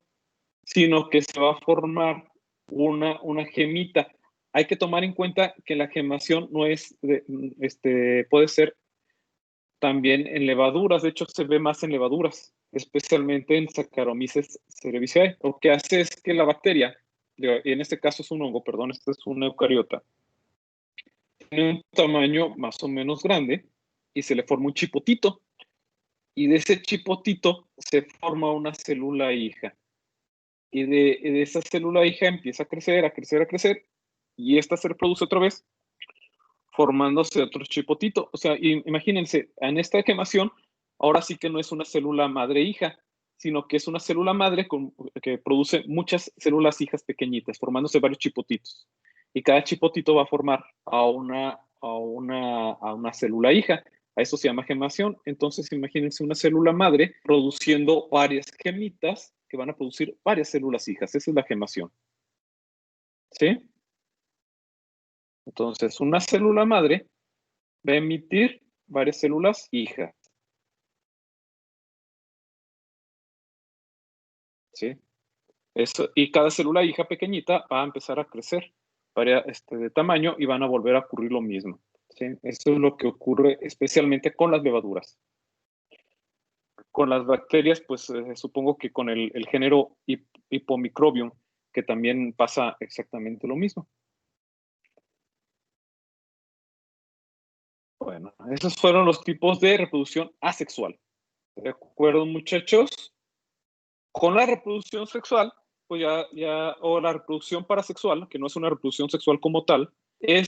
sino que se va a formar una gemita. Hay que tomar en cuenta que la gemación no es, puede ser también en levaduras, de hecho se ve más en levaduras, especialmente en Saccharomyces cerevisiae. Lo que hace es que la bacteria, en este caso es un hongo, perdón, este es una eucariota, tiene un tamaño más o menos grande y se le forma un chipotito. Y de ese chipotito se forma una célula hija. Y de esa célula hija empieza a crecer, a crecer, a crecer. Y esta se reproduce otra vez, formándose otro chipotito. O sea, imagínense, en esta gemación, ahora sí que no es una célula madre-hija, sino que es una célula madre que produce muchas células hijas pequeñitas, formándose varios chipotitos. Y cada chipotito va a formar a una célula hija. A eso se llama gemación. Entonces, imagínense una célula madre produciendo varias gemitas que van a producir varias células hijas. Esa es la gemación. ¿Sí? Entonces, una célula madre va a emitir varias células hijas. ¿Sí? Eso, y cada célula hija pequeñita va a empezar a crecer de tamaño y van a volver a ocurrir lo mismo. ¿Sí? Eso es lo que ocurre especialmente con las levaduras. Con las bacterias, pues supongo que con el género Hypomicrobium, que también pasa exactamente lo mismo. Bueno, esos fueron los tipos de reproducción asexual. ¿De acuerdo, muchachos? Con la reproducción sexual, pues o la reproducción parasexual, que no es una reproducción sexual como tal, es,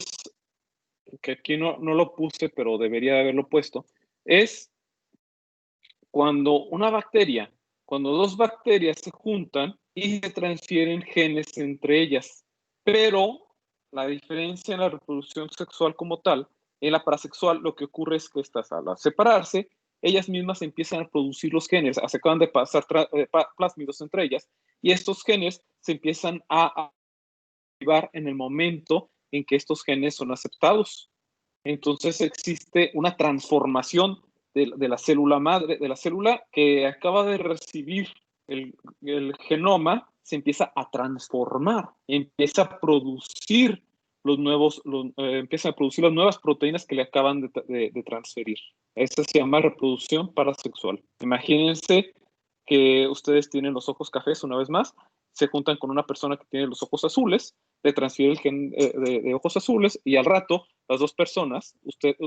que aquí no lo puse, pero debería haberlo puesto, es cuando dos bacterias se juntan y se transfieren genes entre ellas. Pero la diferencia en la reproducción sexual como tal, en la parasexual, lo que ocurre es que estas, al separarse, ellas mismas empiezan a producir los genes, se acaban de pasar plásmidos entre ellas, y estos genes se empiezan a activar en el momento en que estos genes son aceptados. Entonces existe una transformación de la célula madre, de la célula que acaba de recibir el genoma, se empieza a transformar, empieza a producir empiezan a producir las nuevas proteínas que le acaban de transferir. Esa se llama reproducción parasexual. Imagínense que ustedes tienen los ojos cafés una vez más, se juntan con una persona que tiene los ojos azules, le transfiere el gen de ojos azules y al rato las dos personas,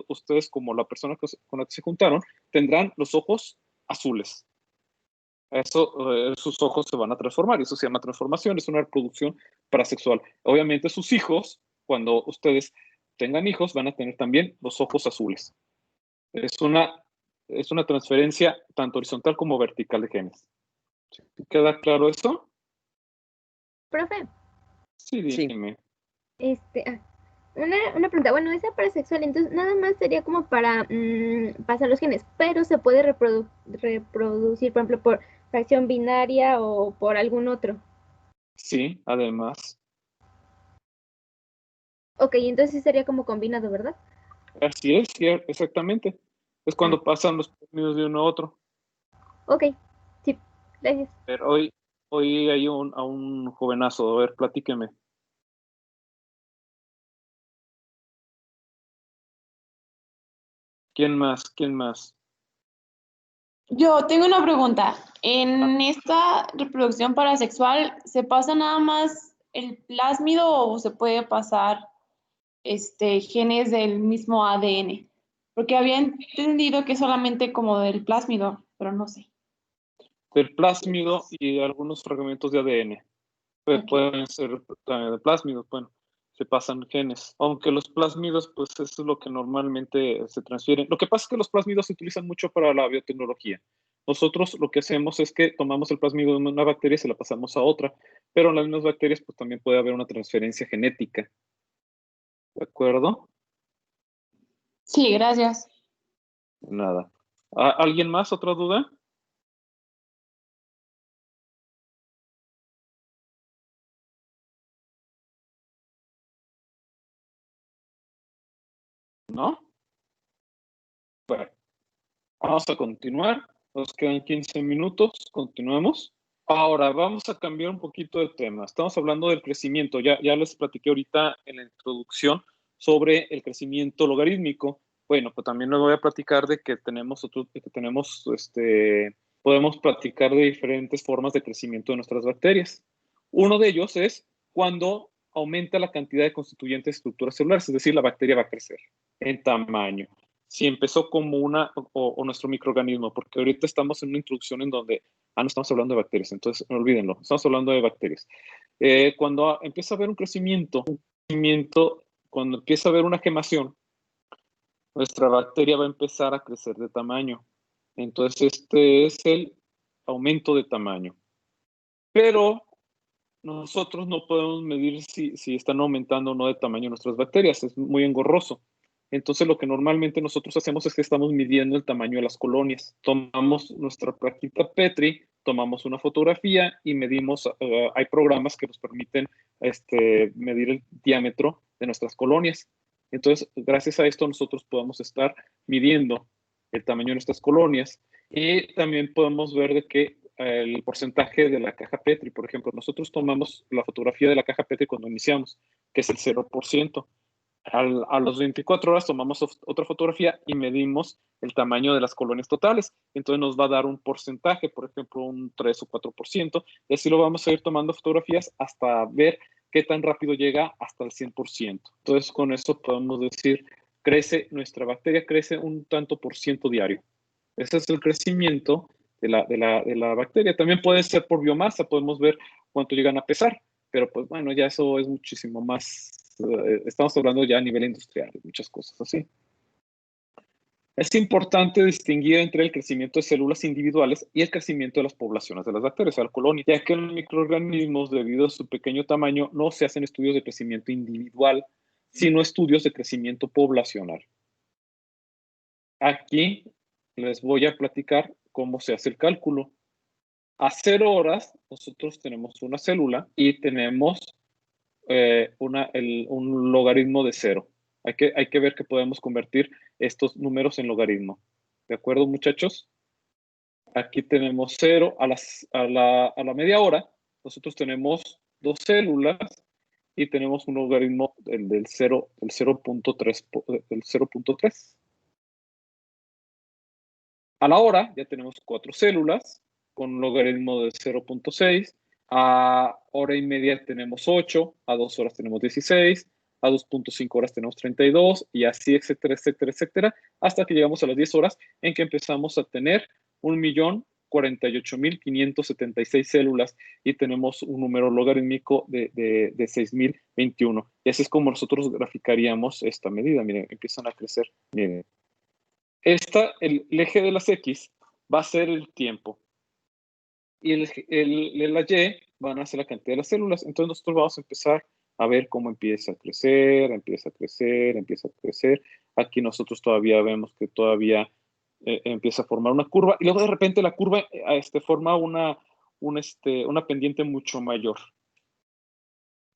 ustedes como la persona con la que se juntaron, tendrán los ojos azules. Sus ojos se van a transformar y eso se llama transformación, es una reproducción parasexual. Obviamente sus hijos, cuando ustedes tengan hijos, van a tener también los ojos azules. Es una transferencia tanto horizontal como vertical de genes. ¿Queda claro eso? Profe. Sí, dime. Una pregunta, bueno, esa parasexual, entonces nada más sería como para pasar los genes, pero se puede reproducir, por ejemplo, por fracción binaria o por algún otro. Sí, además. Ok, entonces sí sería como combinado, ¿verdad? Así es, sí, exactamente. Es cuando pasan los plásmidos de uno a otro. Ok, sí, gracias. Pero hoy hay a un jovenazo, a ver, platíqueme. ¿Quién más? Yo tengo una pregunta. ¿En esta reproducción parasexual se pasa nada más el plásmido o se puede pasar genes del mismo ADN? Porque había entendido que solamente como del plásmido, pero no sé. Del plásmido y algunos fragmentos de ADN. Okay. Pueden ser también de plásmidos, bueno. se pasan genes, aunque los plásmidos, pues eso es lo que normalmente se transfieren. Lo que pasa es que los plásmidos se utilizan mucho para la biotecnología. Nosotros lo que hacemos es que tomamos el plásmido de una bacteria y se la pasamos a otra, pero en las mismas bacterias pues también puede haber una transferencia genética. ¿De acuerdo? Sí, gracias. Nada. ¿Alguien más? ¿Otra duda? ¿No? Bueno, vamos a continuar. Nos quedan 15 minutos. Continuemos. Ahora, vamos a cambiar un poquito de tema. Estamos hablando del crecimiento. Ya les platiqué ahorita en la introducción sobre el crecimiento logarítmico. Bueno, pues también les voy a platicar de que podemos platicar de diferentes formas de crecimiento de nuestras bacterias. Uno de ellos es cuando aumenta la cantidad de constituyentes de estructuras celulares, es decir, la bacteria va a crecer en tamaño. Si empezó como o nuestro microorganismo, porque ahorita estamos en una introducción en donde, no estamos hablando de bacterias, entonces no olvídenlo, estamos hablando de bacterias. Cuando empieza a haber un crecimiento, cuando empieza a haber una gemación, nuestra bacteria va a empezar a crecer de tamaño. Entonces, este es el aumento de tamaño. Pero nosotros no podemos medir si están aumentando o no de tamaño nuestras bacterias. Es muy engorroso. Entonces, lo que normalmente nosotros hacemos es que estamos midiendo el tamaño de las colonias. Tomamos nuestra plaquita Petri, tomamos una fotografía y medimos. Hay programas que nos permiten medir el diámetro de nuestras colonias. Entonces, gracias a esto, nosotros podemos estar midiendo el tamaño de nuestras colonias y también podemos ver de que el porcentaje de la caja Petri, por ejemplo, nosotros tomamos la fotografía de la caja Petri cuando iniciamos, que es el 0%. A los 24 horas tomamos otra fotografía y medimos el tamaño de las colonias totales. Entonces nos va a dar un porcentaje, por ejemplo, un 3 o 4%, y así lo vamos a ir tomando fotografías hasta ver qué tan rápido llega hasta el 100%. Entonces con eso podemos decir, nuestra bacteria crece un tanto por ciento diario. Ese es el crecimiento de la bacteria. También puede ser por biomasa, podemos ver cuánto llegan a pesar, pero pues bueno, ya eso es muchísimo más, estamos hablando ya a nivel industrial, muchas cosas así. Es importante distinguir entre el crecimiento de células individuales y el crecimiento de las poblaciones de las bacterias, o sea, la colonia, ya que en los microorganismos, debido a su pequeño tamaño, no se hacen estudios de crecimiento individual, sino estudios de crecimiento poblacional. Aquí les voy a platicar cómo se hace el cálculo. A 0 horas, nosotros tenemos una célula y tenemos un logaritmo de 0. Hay que ver que podemos convertir estos números en logaritmo. ¿De acuerdo, muchachos? Aquí tenemos 0. A la media hora, nosotros tenemos 2 células y tenemos un logaritmo del 0.3. A la hora ya tenemos 4 células con un logaritmo de 0.6. A hora y media tenemos 8, a 2 horas tenemos 16, a 2.5 horas tenemos 32 y así, etcétera, etcétera, etcétera, hasta que llegamos a las 10 horas en que empezamos a tener 1.048.576 células y tenemos un número logarítmico de 6.021. Y así es como nosotros graficaríamos esta medida. Miren, empiezan a crecer. Miren. El eje de las X va a ser el tiempo. Y la Y van a ser la cantidad de las células. Entonces nosotros vamos a empezar a ver cómo empieza a crecer, empieza a crecer, empieza a crecer. Aquí nosotros todavía vemos que todavía empieza a formar una curva. Y luego de repente la curva forma una pendiente mucho mayor.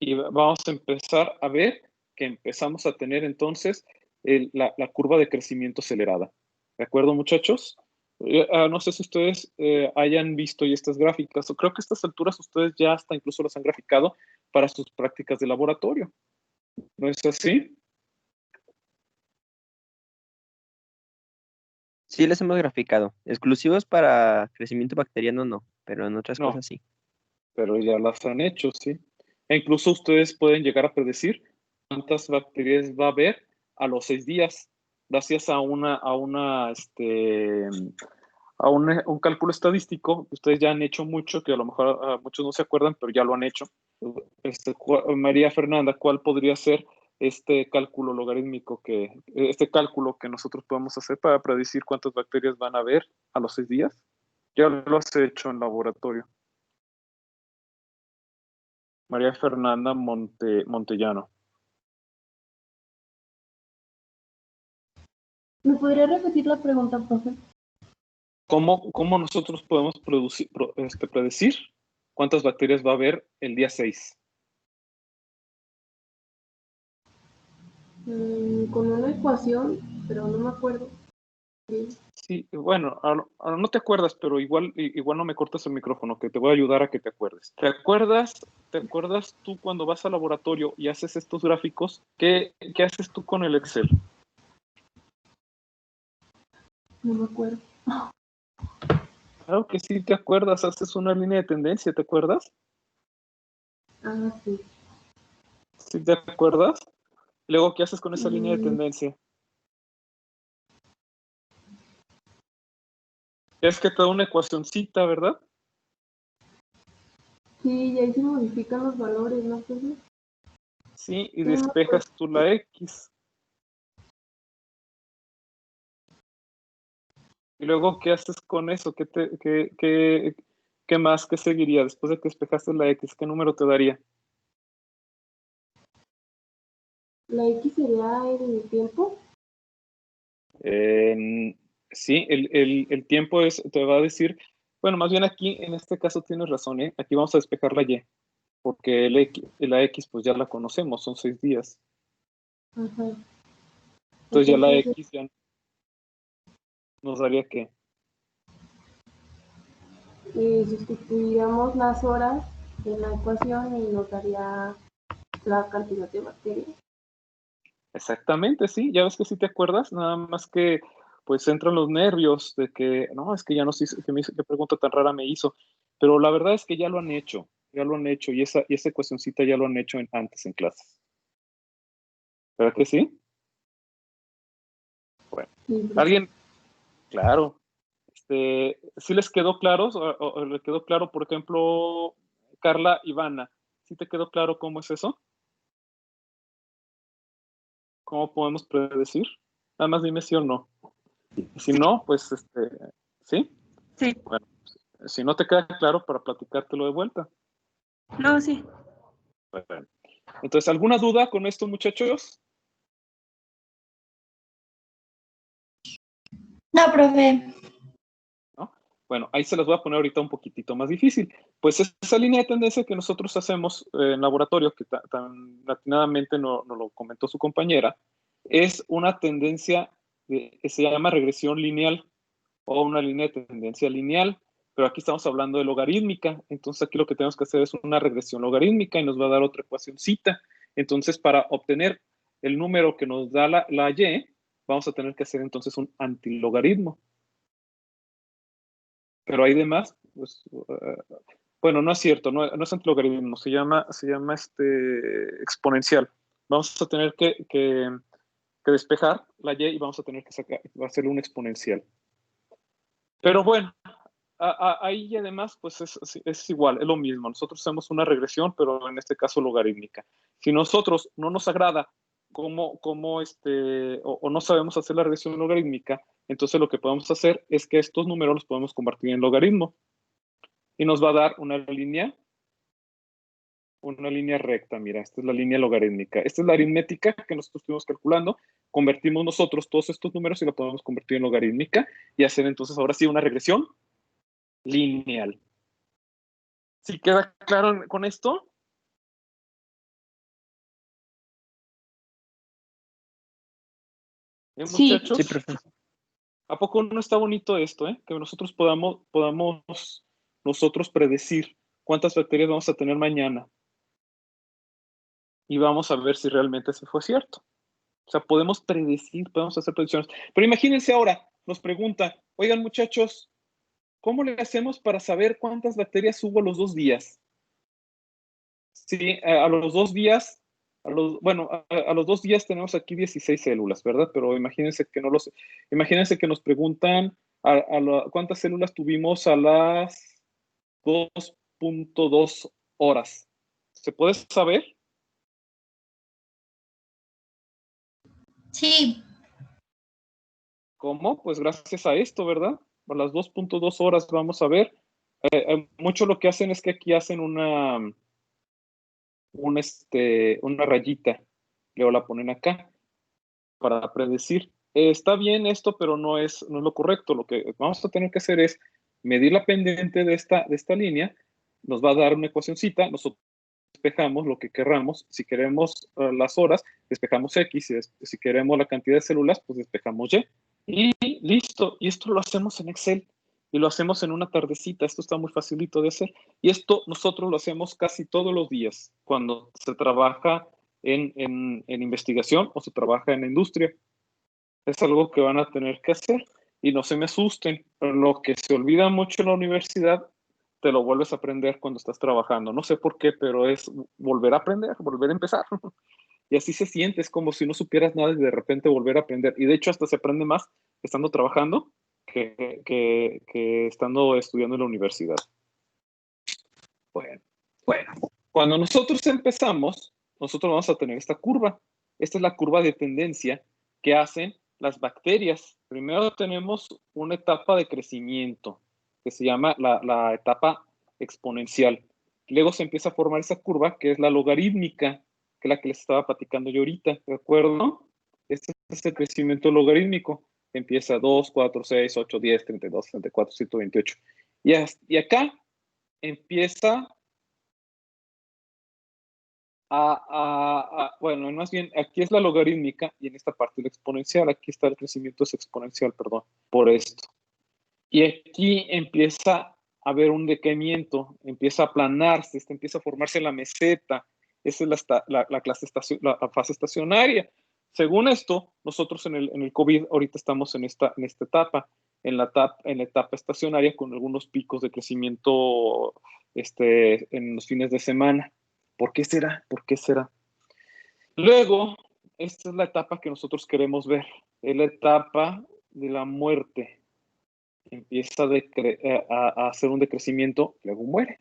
Y vamos a empezar a ver que empezamos a tener entonces la curva de crecimiento acelerada. ¿De acuerdo, muchachos? No sé si ustedes hayan visto ya estas gráficas, o creo que a estas alturas ustedes ya hasta incluso las han graficado para sus prácticas de laboratorio. ¿No es así? Sí, les hemos graficado. Exclusivos para crecimiento bacteriano no, pero en otras cosas sí. Pero ya las han hecho, sí. E incluso ustedes pueden llegar a predecir cuántas bacterias va a haber a los 6 días, gracias a un cálculo estadístico que ustedes ya han hecho mucho, que a lo mejor muchos no se acuerdan, pero ya lo han hecho, María Fernanda, ¿cuál podría ser este cálculo logarítmico este cálculo que nosotros podemos hacer para predecir cuántas bacterias van a haber a los 6 días? Ya lo has hecho en laboratorio. María Fernanda Montellano. ¿Me podría repetir la pregunta, profe? ¿Cómo nosotros podemos predecir cuántas bacterias va a haber el día 6? Con una ecuación, pero no me acuerdo. Sí, bueno, ahora no te acuerdas, pero igual no me cortas el micrófono, que te voy a ayudar a que te acuerdes. ¿Te acuerdas tú cuando vas al laboratorio y haces estos gráficos? ¿Qué haces tú con el Excel? No me acuerdo. Claro que sí te acuerdas, haces una línea de tendencia, ¿te acuerdas? Ah, sí. ¿Sí te acuerdas? Luego, ¿qué haces con esa línea de tendencia? Es que te da una ecuacioncita, ¿verdad? Sí, y ahí se modifican los valores, ¿no, profe? Sí, y despejas tú la X. Y luego, ¿qué haces con eso? ¿Qué más? ¿Qué seguiría? Después de que despejaste la X, ¿qué número te daría? ¿La X sería el tiempo? Sí, el tiempo te va a decir, bueno, más bien aquí, en este caso tienes razón, ¿eh? Aquí vamos a despejar la Y, porque la X pues ya la conocemos, son 6 días. Ajá. Entonces ya la X ya nos daría ¿qué? Sustituiríamos las horas en la ecuación y nos daría la cantidad de bacterias. Exactamente, sí, ya ves que sí te acuerdas, nada más que pues entran los nervios de que, no, es que ya no sé qué pregunta tan rara me hizo, pero la verdad es que ya lo han hecho y esa cuestioncita ya lo han hecho antes en clases. ¿Verdad que sí? Bueno, Sí, alguien, claro, ¿sí les quedó claro? ¿O le quedó claro, por ejemplo, Carla Ivana? ¿Sí te quedó claro cómo es eso? ¿Cómo podemos predecir? Nada más dime sí o no. Si no, pues, ¿sí? Sí. Bueno, si no te queda claro, para platicártelo de vuelta. No, sí. Bueno. Entonces, ¿alguna duda con esto, muchachos? No, profe. ¿No? Bueno, ahí se las voy a poner ahorita un poquitito más difícil. Pues esa línea de tendencia que nosotros hacemos en laboratorio, que tan atinadamente nos lo comentó su compañera, es una tendencia que se llama regresión lineal o una línea de tendencia lineal, pero aquí estamos hablando de logarítmica, entonces aquí lo que tenemos que hacer es una regresión logarítmica y nos va a dar otra ecuacióncita. Entonces, para obtener el número que nos da la Y, vamos a tener que hacer entonces un antilogaritmo. Pero hay demás, pues, bueno, no es cierto, no es antilogaritmo, se llama exponencial. Vamos a tener que despejar la Y y vamos a tener que hacerle un exponencial. Pero bueno, ahí y además, pues es igual, es lo mismo. Nosotros hacemos una regresión, pero en este caso logarítmica. Si nosotros no nos agrada o no sabemos hacer la regresión logarítmica, entonces lo que podemos hacer es que estos números los podemos convertir en logaritmo y nos va a dar una línea recta. Mira, esta es la línea logarítmica. Esta es la aritmética que nosotros estuvimos calculando. Convertimos nosotros todos estos números y lo podemos convertir en logarítmica y hacer entonces ahora sí una regresión lineal. ¿Sí queda claro con esto? Muchachos, Sí, profe. ¿a poco no está bonito esto, que nosotros podamos nosotros predecir cuántas bacterias vamos a tener mañana? Y vamos a ver si realmente eso fue cierto. O sea, podemos predecir, podemos hacer predicciones. Pero imagínense ahora, nos preguntan, oigan muchachos, ¿cómo le hacemos para saber cuántas bacterias hubo los 2 días? Sí, a los 2 días, a los 2 días tenemos aquí 16 células, ¿verdad? Pero imagínense que nos preguntan cuántas células tuvimos a las 2.2 horas. ¿Se puede saber? Sí. ¿Cómo? Pues gracias a esto, ¿verdad? A las 2.2 horas vamos a ver. Mucho lo que hacen es que aquí hacen una rayita, luego la ponen acá para predecir. Está bien esto, pero no es lo correcto. Lo que vamos a tener que hacer es medir la pendiente de esta línea, nos va a dar una ecuacioncita, nosotros despejamos lo que querramos. Si queremos las horas, despejamos X, si queremos la cantidad de células, pues despejamos Y. Y listo, y esto lo hacemos en Excel, y lo hacemos en una tardecita, esto está muy facilito de hacer, y esto nosotros lo hacemos casi todos los días, cuando se trabaja en investigación o se trabaja en la industria. Es algo que van a tener que hacer, y no se me asusten, lo que se olvida mucho en la universidad, te lo vuelves a aprender cuando estás trabajando, no sé por qué, pero es volver a aprender, volver a empezar. Y así se siente, es como si no supieras nada y de repente volver a aprender. Y de hecho hasta se aprende más estando trabajando que estando estudiando en la universidad. Bueno, cuando nosotros empezamos, nosotros vamos a tener esta curva. Esta es la curva de tendencia que hacen las bacterias. Primero tenemos una etapa de crecimiento que se llama la etapa exponencial. Luego se empieza a formar esa curva que es la logarítmica, que es la que les estaba platicando yo ahorita, ¿de acuerdo? Este es el crecimiento logarítmico. Empieza 2, 4, 6, 8, 10, 32, 34, 128. Y acá empieza bueno, más bien, aquí es la logarítmica y en esta parte la exponencial. Aquí está el crecimiento es exponencial, perdón, por esto. Y aquí empieza a haber un decaimiento, empieza a aplanarse, empieza a formarse la meseta. Esa es la fase estacionaria. Según esto, nosotros en el COVID ahorita estamos en esta etapa, en la etapa estacionaria con algunos picos de crecimiento en los fines de semana. ¿Por qué será? ¿Por qué será? Luego, esta es la etapa que nosotros queremos ver, es la etapa de la muerte. Empieza a hacer un decrecimiento, luego muere.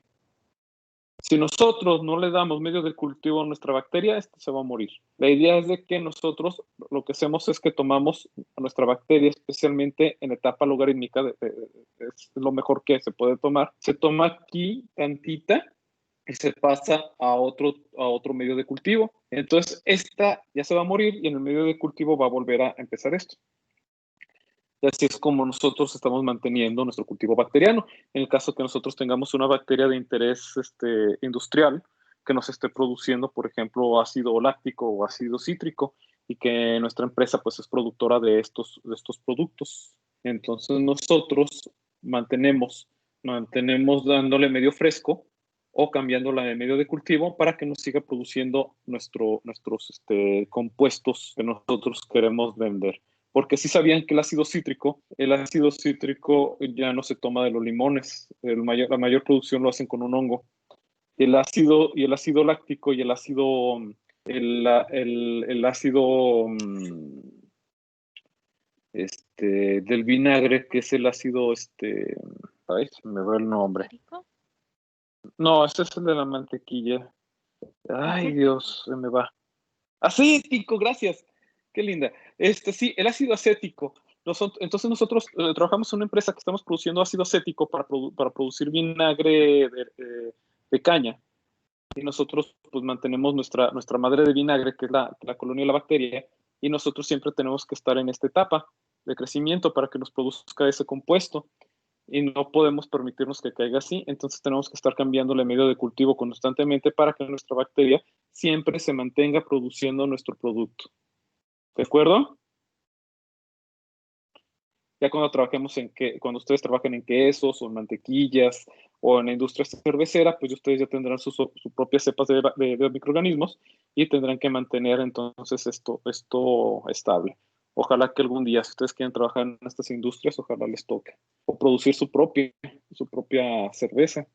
Si nosotros no le damos medio de cultivo a nuestra bacteria, se va a morir. La idea es de que nosotros lo que hacemos es que tomamos a nuestra bacteria, especialmente en etapa logarítmica, es lo mejor que se puede tomar. Se toma aquí tantita y se pasa a otro medio de cultivo. Entonces, esta ya se va a morir y en el medio de cultivo va a volver a empezar esto. Y así es como nosotros estamos manteniendo nuestro cultivo bacteriano. En el caso que nosotros tengamos una bacteria de interés industrial que nos esté produciendo, por ejemplo, ácido láctico o ácido cítrico, y que nuestra empresa pues es productora de estos productos. Entonces nosotros mantenemos dándole medio fresco o cambiándola de medio de cultivo para que nos siga produciendo nuestros compuestos que nosotros queremos vender. Porque sí sabían que el ácido cítrico ya no se toma de los limones. La mayor producción lo hacen con un hongo. El ácido láctico y el ácido del vinagre, que es el ácido, ay, se me va el nombre. No, ese es el de la mantequilla. Ay, Dios, se me va. Acético, gracias. Qué linda. Sí, el ácido acético. Entonces nosotros trabajamos en una empresa que estamos produciendo ácido acético para producir vinagre de caña. Y nosotros pues mantenemos nuestra madre de vinagre, que es la colonia de la bacteria, y nosotros siempre tenemos que estar en esta etapa de crecimiento para que nos produzca ese compuesto. Y no podemos permitirnos que caiga así, entonces tenemos que estar cambiándole medio de cultivo constantemente para que nuestra bacteria siempre se mantenga produciendo nuestro producto. ¿De acuerdo? Ya cuando cuando ustedes trabajen en quesos o en mantequillas o en la industria cervecera, pues ustedes ya tendrán sus propias cepas de microorganismos y tendrán que mantener entonces esto estable. Ojalá que algún día, si ustedes quieren trabajar en estas industrias, ojalá les toque. O producir su propia cerveza.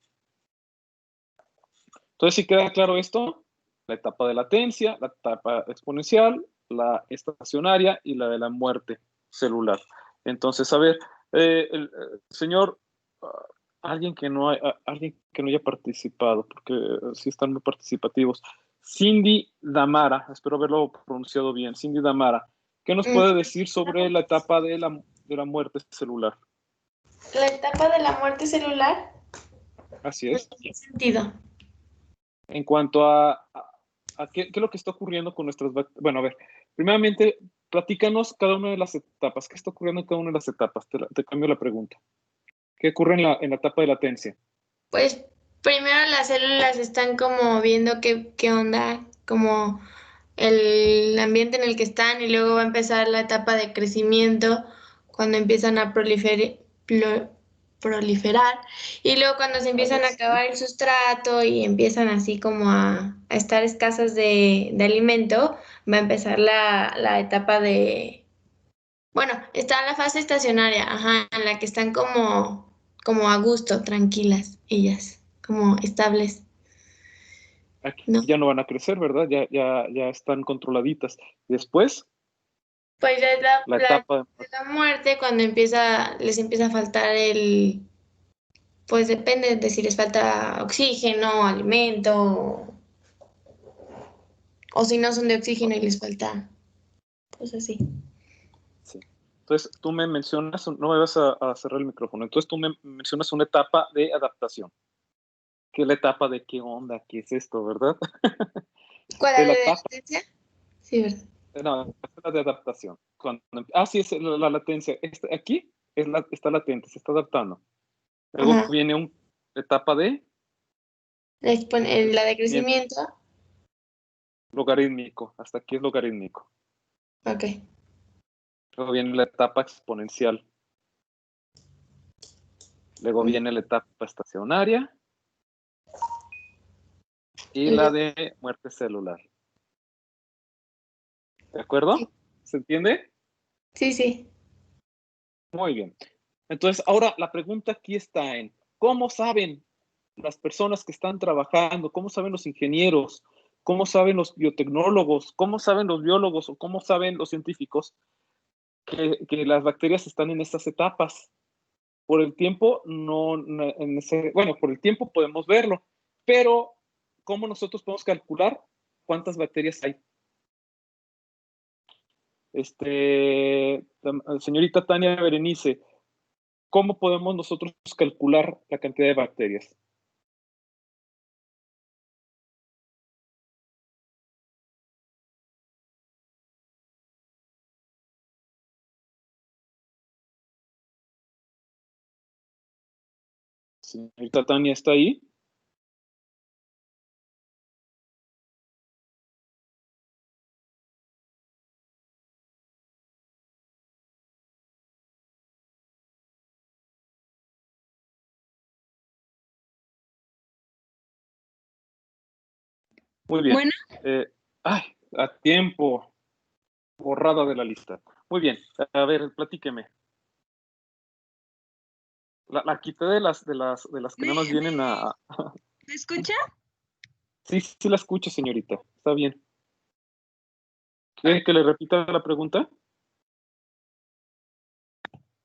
Entonces, ¿sí queda claro esto? La etapa de latencia, la etapa exponencial, la estacionaria y la de la muerte celular. Entonces, a ver, señor alguien que no haya participado, porque sí están muy participativos. Cindy Damara, espero haberlo pronunciado bien. Cindy Damara, ¿qué nos puede decir sobre la etapa de la muerte celular? La etapa de la muerte celular. Así es. ¿En qué sentido? En cuanto a qué es lo que está ocurriendo con nuestras bacterias. Bueno, a ver, primeramente, platícanos cada una de las etapas. ¿Qué está ocurriendo en cada una de las etapas? Te cambio la pregunta. ¿Qué ocurre en la etapa de latencia? Pues primero las células están como viendo qué onda, como el ambiente en el que están, y luego va a empezar la etapa de crecimiento cuando empiezan a proliferar, y luego cuando se empiezan a acabar el sustrato y empiezan así como a estar escasas de alimento, va a empezar la etapa de, bueno, está la fase estacionaria, ajá, en la que están como a gusto, tranquilas, ellas, como estables, Aquí ¿no? ya no van a crecer, ¿verdad? Ya están controladitas. Después, Pues ya es la etapa de la muerte, cuando les empieza a faltar pues depende de si les falta oxígeno, alimento, o si no son de oxígeno y les falta, pues así. sí. Entonces, tú me mencionas, no me vas a cerrar el micrófono, entonces tú me mencionas una etapa de adaptación. ¿Qué es la etapa de qué onda? ¿Qué es esto, verdad? ¿Cuál De es la la de etapa, latencia? Sí, ¿verdad? no, es la de adaptación. Sí, es la latencia. Aquí está latente, se está adaptando. Luego Ajá. viene una etapa de La de crecimiento. logarítmico. Hasta aquí es logarítmico. Ok. Luego viene la etapa exponencial. Luego viene la etapa estacionaria. Y la de muerte celular. ¿De acuerdo? Sí. ¿Se entiende? Sí, sí. Muy bien. Entonces, ahora la pregunta aquí está en, ¿cómo saben las personas que están trabajando? ¿Cómo saben los ingenieros? ¿Cómo saben los biotecnólogos? ¿Cómo saben los biólogos? ¿O cómo saben los científicos que las bacterias están en estas etapas? Por el tiempo, por el tiempo podemos verlo, pero ¿cómo nosotros podemos calcular cuántas bacterias hay? Señorita Tania Berenice, ¿cómo podemos nosotros calcular la cantidad de bacterias? Señorita Tania, ¿está ahí? Muy bien. Bueno. A tiempo. Borrada de la lista. Muy bien. A ver, platíqueme. La quité de las que nada más vienen a... ¿Me escucha? Sí, sí la escucho, señorita. Está bien. ¿Quiere que le repita la pregunta?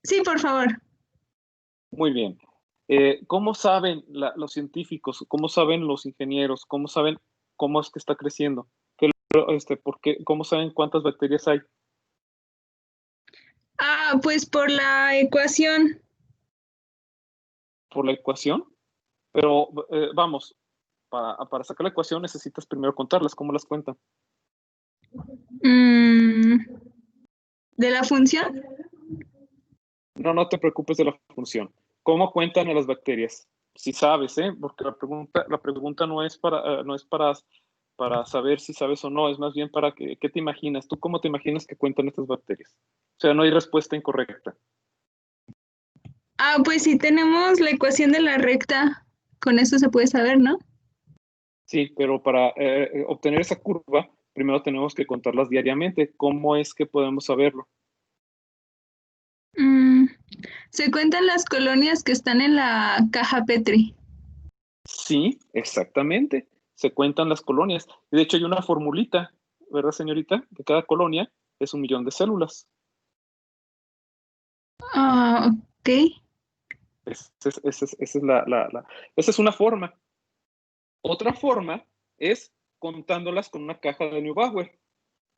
Sí, por favor. Muy bien. ¿Cómo saben los científicos? ¿Cómo saben los ingenieros? ¿Cómo saben cómo es que está creciendo? ¿Cómo saben cuántas bacterias hay? Pues por la ecuación. ¿Por la ecuación? Pero vamos, para sacar la ecuación necesitas primero contarlas. ¿Cómo las cuentan? ¿De la función? No te preocupes de la función. ¿Cómo cuentan a las bacterias? Si sabes, porque la pregunta no es para saber si sabes o no, es más bien para qué te imaginas. ¿Tú cómo te imaginas que cuentan estas bacterias? O sea, no hay respuesta incorrecta. Pues si tenemos la ecuación de la recta, con eso se puede saber, ¿no? Sí, pero para obtener esa curva, primero tenemos que contarlas diariamente. ¿Cómo es que podemos saberlo? Se cuentan las colonias que están en la caja Petri. Sí, exactamente. Se cuentan las colonias. De hecho, hay una formulita, ¿verdad, señorita? Que cada colonia es 1.000.000 de células. Ok. Esa es una forma. Otra forma es contándolas con una caja de Neubauer,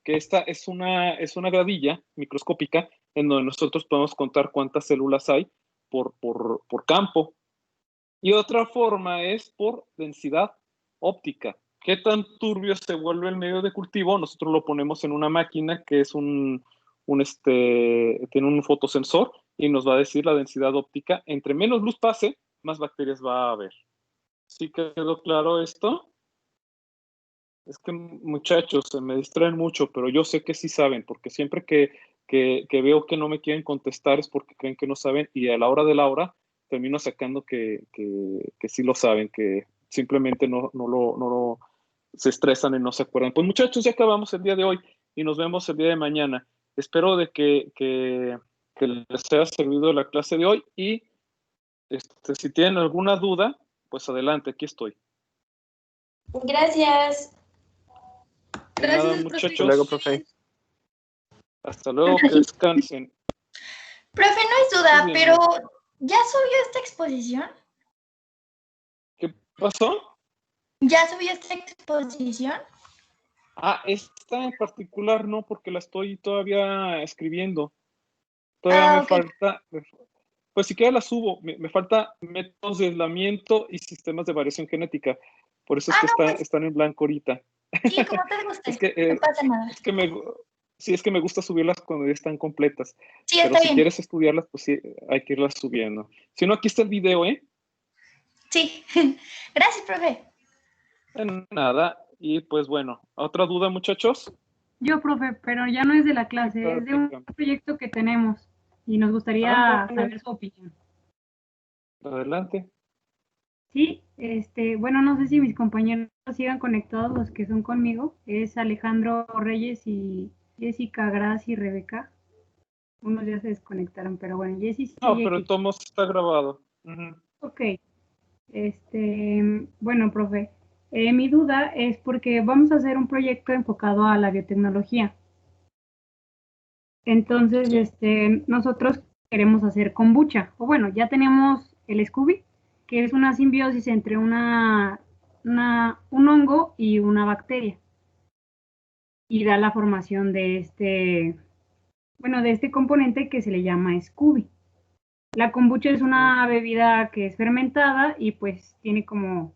que esta es una gradilla microscópica en donde nosotros podemos contar cuántas células hay por campo. Y otra forma es por densidad óptica. ¿Qué tan turbio se vuelve el medio de cultivo? Nosotros lo ponemos en una máquina que es tiene un fotosensor y nos va a decir la densidad óptica. Entre menos luz pase, más bacterias va a haber. ¿Sí quedó claro esto? Es que, muchachos, se me distraen mucho, pero yo sé que sí saben, porque siempre que veo que no me quieren contestar es porque creen que no saben, y a la hora de la hora termino sacando que sí lo saben, que simplemente no se estresan y no se acuerdan. Pues, muchachos, ya acabamos el día de hoy y nos vemos el día de mañana. Espero de que les haya servido la clase de hoy y si tienen alguna duda, pues adelante, aquí estoy. Gracias. De nada, Gracias, muchachos. Hasta luego, profe. Hasta luego, que descansen. Profe, no es duda, Muy bien. pero ¿ya subió esta exposición? ¿Qué pasó? ¿Ya subió esta exposición? Esta en particular no, porque la estoy todavía escribiendo. Todavía me Ok. falta, pues siquiera la subo, me falta métodos de aislamiento y sistemas de variación genética. Por eso es que no, pues, están en blanco ahorita. sí, como te guste. Es que, no pasa nada. es que me gusta subirlas cuando ya están completas. Sí, Pero está si bien. quieres estudiarlas, pues sí, hay que irlas subiendo. Si no, aquí está el video, ¿eh? Sí. Gracias, profe. Nada. Y pues bueno, ¿otra duda, muchachos? Yo, profe, pero ya no es de la clase, es de un proyecto que tenemos y nos gustaría saber su opinión. Adelante. Sí, bueno, no sé si mis compañeros sigan conectados, los que son conmigo, es Alejandro Reyes y Jessica Graz y Rebeca. Unos ya se desconectaron, pero bueno, Jessy sigue No, pero aquí. todo está grabado. Uh-huh. Ok. Bueno, profe, mi duda es porque vamos a hacer un proyecto enfocado a la biotecnología. Entonces, nosotros queremos hacer kombucha, o bueno, ya tenemos el Scooby, que es una simbiosis entre un hongo y una bacteria. Y da la formación de este componente que se le llama Scooby. La kombucha es una bebida que es fermentada y pues tiene como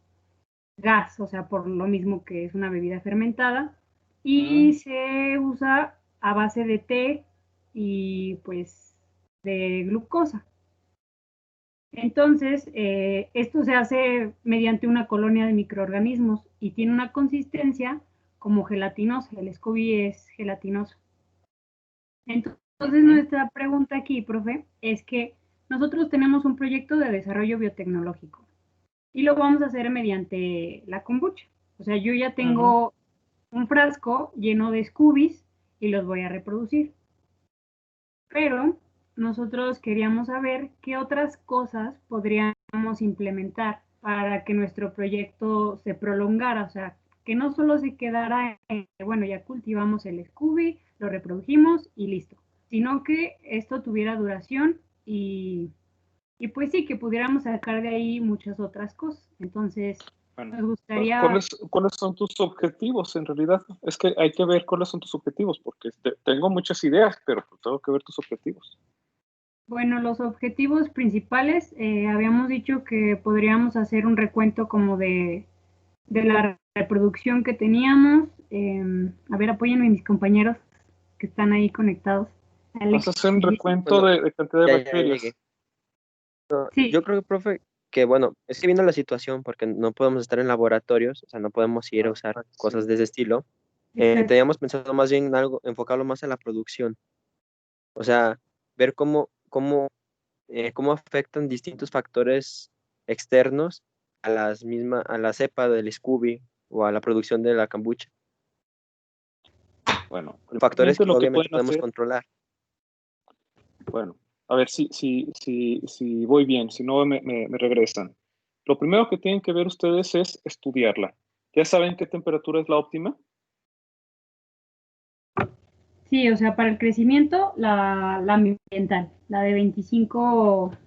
gas, o sea, por lo mismo que es una bebida fermentada. Y se usa a base de té y pues de glucosa. Entonces, esto se hace mediante una colonia de microorganismos y tiene una consistencia como gelatinosa. El Scooby es gelatinoso. Entonces, nuestra pregunta aquí, profe, es que nosotros tenemos un proyecto de desarrollo biotecnológico y lo vamos a hacer mediante la kombucha. O sea, yo ya tengo un frasco lleno de Scoobies y los voy a reproducir. Pero nosotros queríamos saber qué otras cosas podríamos implementar para que nuestro proyecto se prolongara, o sea, que no solo se quedara en, bueno, ya cultivamos el Scooby, lo reprodujimos y listo, sino que esto tuviera duración y pues sí, que pudiéramos sacar de ahí muchas otras cosas. Entonces, bueno, nos gustaría... ¿Cuáles son tus objetivos en realidad? Es que hay que ver cuáles son tus objetivos, porque tengo muchas ideas, pero tengo que ver tus objetivos. Bueno, los objetivos principales, habíamos dicho que podríamos hacer un recuento como de la reproducción que teníamos. A ver, apóyenme mis compañeros que están ahí conectados. Vas a hacer un recuento de cantidad de bacterias. Sí. Yo creo, profe, que bueno, es que viendo la situación, porque no podemos estar en laboratorios, o sea, no podemos ir a usar cosas de ese estilo. Teníamos pensado más bien en algo, enfocarlo más en la producción. O sea, ver cómo afectan distintos factores externos a la cepa del Scooby o a la producción de la kombucha. Bueno, factores que lo obviamente pueden podemos controlar. Bueno, a ver si voy bien, si no me regresan. Lo primero que tienen que ver ustedes es estudiarla. ¿Ya saben qué temperatura es la óptima? Sí, o sea, para el crecimiento, la ambiental, la de 25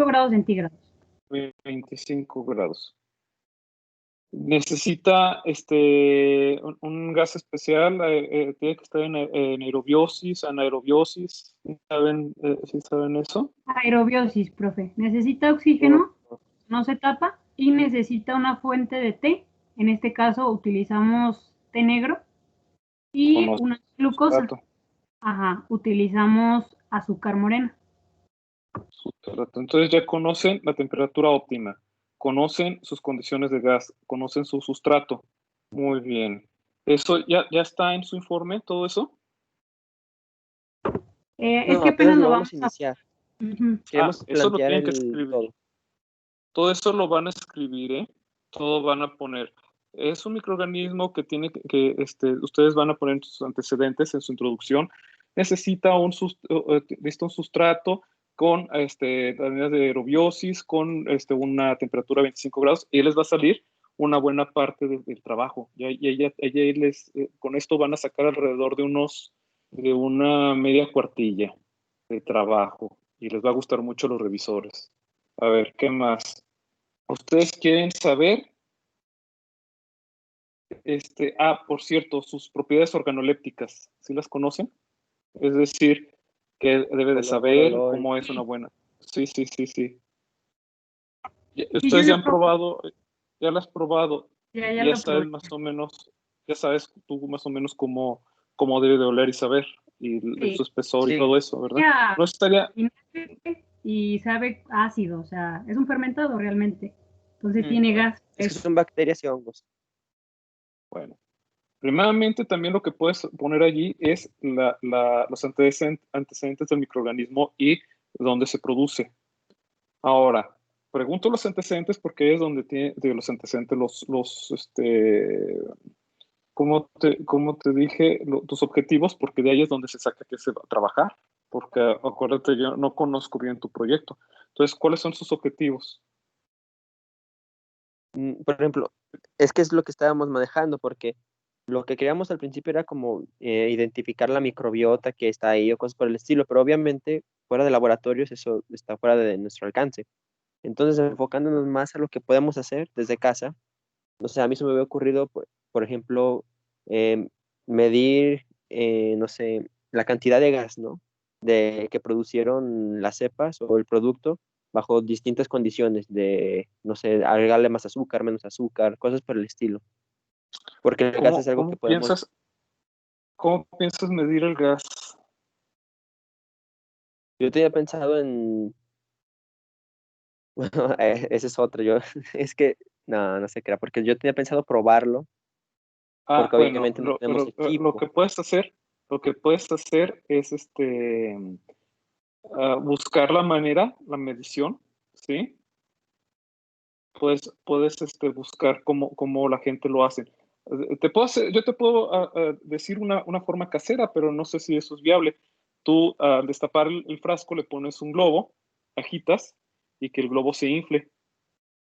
grados centígrados. 25 grados. Necesita un gas especial, tiene que estar en aerobiosis, anaerobiosis. ¿Sí saben eso? Aerobiosis, profe. Necesita oxígeno, no se tapa, y necesita una fuente de té. En este caso utilizamos té negro y Con una glucosa. sustrato. Ajá, utilizamos azúcar morena. Entonces ya conocen la temperatura óptima, conocen sus condiciones de gas, conocen su sustrato. Muy bien. ¿Eso ya está en su informe, todo eso? Es No, que apenas lo lo vamos vamos a iniciar. Ujú. Queremos Eso lo plantear tienen que escribir. todo. Todo eso lo van a escribir, ¿eh? Todo van a poner. Es un microorganismo que tiene ustedes van a poner en sus antecedentes, en su introducción. Necesita un sustrato con medidas de aerobiosis, con una temperatura de 25 grados, y les va a salir una buena parte del trabajo. Con esto van a sacar alrededor de una media cuartilla de trabajo, y les va a gustar mucho a los revisores. A ver, ¿qué más? ¿Ustedes quieren saber? Por cierto, sus propiedades organolépticas, ¿sí las conocen? Es decir, que debe de saber cómo es una buena. Sí. Ustedes ya han probado, ya las has probado, Ya ya lo sabes probé. más o menos, ya sabes tú más o menos cómo debe de oler y saber, y Sí. su espesor Sí. y todo eso, ¿verdad? Ya, No estaría. y sabe ácido, o sea, es un fermentado realmente. Entonces tiene gas. Es que son bacterias y hongos. Bueno. Primeramente, también lo que puedes poner allí es los antecedentes del microorganismo y dónde se produce. Ahora, pregunto los antecedentes porque es donde tiene los antecedentes, ¿cómo te dije? Tus objetivos, porque de ahí es donde se saca que se va a trabajar. Porque acuérdate, yo no conozco bien tu proyecto. Entonces, ¿cuáles son sus objetivos? Por ejemplo, es que es lo que estábamos manejando, porque lo que queríamos al principio era como identificar la microbiota que está ahí o cosas por el estilo, pero obviamente fuera de laboratorios eso está fuera de nuestro alcance. Entonces, enfocándonos más a lo que podemos hacer desde casa, o sea, a mí se me había ocurrido, por ejemplo, medir, no sé, la cantidad de gas, ¿no? Que producieron las cepas o el producto bajo distintas condiciones de, no sé, agregarle más azúcar, menos azúcar, cosas por el estilo. Porque el gas es algo que podemos... ¿Cómo piensas medir el gas? Yo tenía pensado en... Bueno, ese es otro, es que, no sé qué era, porque yo tenía pensado probarlo, porque Bueno, obviamente no tenemos lo equipo. que puedes hacer es buscar la manera, la medición, ¿sí? Puedes buscar cómo la gente lo hace. Yo te puedo decir una forma casera, pero no sé si eso es viable. Tú, al destapar el frasco, le pones un globo, agitas, y que el globo se infle.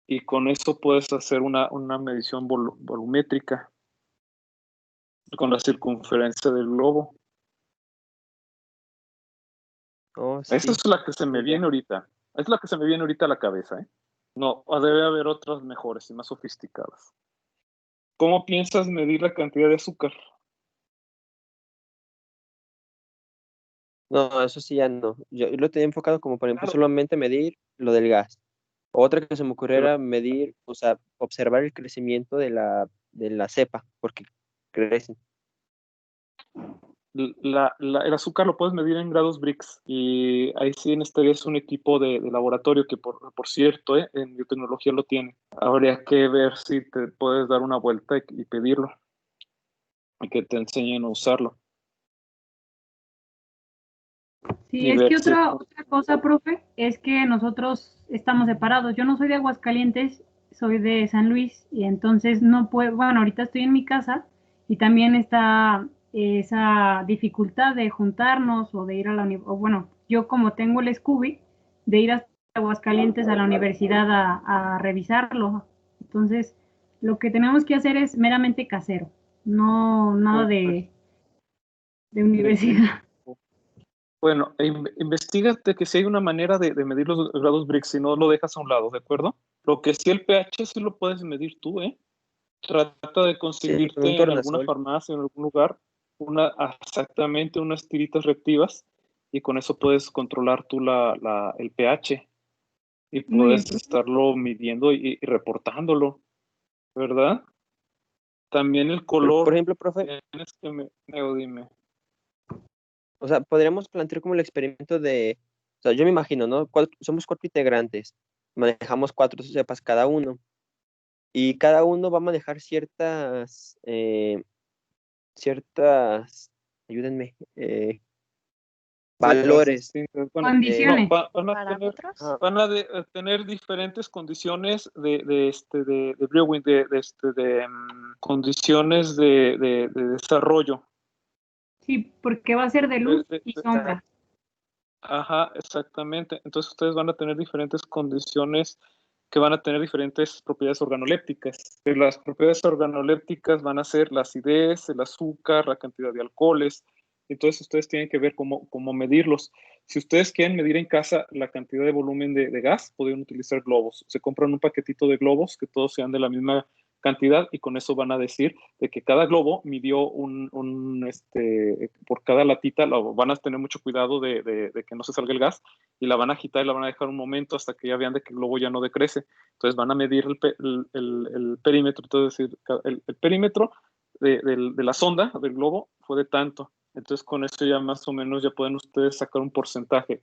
Y con eso puedes hacer una medición volumétrica con la circunferencia del globo. Oh, Esa sí. es la que se me viene ahorita. Es la que se me viene ahorita a la cabeza, ¿eh? No, debe haber otras mejores y más sofisticadas. ¿Cómo piensas medir la cantidad de azúcar? No, eso sí ya no. Yo lo tenía enfocado como, por ejemplo, Claro, solamente medir lo del gas. Otra que se me ocurrió pero era medir, o sea, observar el crecimiento de la cepa, porque crecen. el azúcar lo puedes medir en grados Brix, y ahí sí necesitarías un equipo de laboratorio que, por cierto, en biotecnología lo tiene. Habría que ver si te puedes dar una vuelta y pedirlo, y que te enseñen a usarlo. Sí, Y es ver que si otra cosa, profe, es que nosotros estamos separados. Yo no soy de Aguascalientes, soy de San Luis, y entonces no puedo, bueno, ahorita estoy en mi casa y también está esa dificultad de juntarnos o de ir a la universidad, o bueno, yo como tengo el Scooby, de ir hasta Aguascalientes a la universidad a revisarlo. Entonces, lo que tenemos que hacer es meramente casero, no nada de de universidad. Bueno, investígate que si hay una manera de medir los grados Brix, si no lo dejas a un lado, ¿de acuerdo? Lo que sí el pH sí lo puedes medir tú, ¿eh? Trata de conseguirte un en alguna tornasol. farmacia, en algún lugar, exactamente unas tiritas reactivas, y con eso puedes controlar tú el pH y Muy bien, puedes estarlo midiendo y reportándolo, ¿verdad? También el color. Por ejemplo, profe, Tienes que dime. o sea, podríamos plantear como el experimento de, o sea, yo me imagino, ¿no? Somos 4 integrantes, manejamos 4 cepas cada uno, y cada uno va a manejar ciertas, ayúdenme, valores. Bueno, condiciones. no, van a ¿Parámetros? tener diferentes condiciones de brewing, condiciones de desarrollo. Sí, porque va a ser de luz y sombra. Ajá, exactamente. Entonces ustedes van a tener diferentes condiciones que van a tener diferentes propiedades organolépticas. Las propiedades organolépticas van a ser la acidez, el azúcar, la cantidad de alcoholes. Entonces ustedes tienen que ver cómo medirlos. Si ustedes quieren medir en casa la cantidad de volumen de gas, pueden utilizar globos. Se compran un paquetito de globos que todos sean de la misma cantidad, y con eso van a decir de que cada globo midió por cada latita, van a tener mucho cuidado de que no se salga el gas, y la van a agitar y la van a dejar un momento hasta que ya vean de que el globo ya no decrece. Entonces van a medir el perímetro, entonces el perímetro de la sonda del globo fue de tanto. Entonces con eso ya más o menos ya pueden ustedes sacar un porcentaje.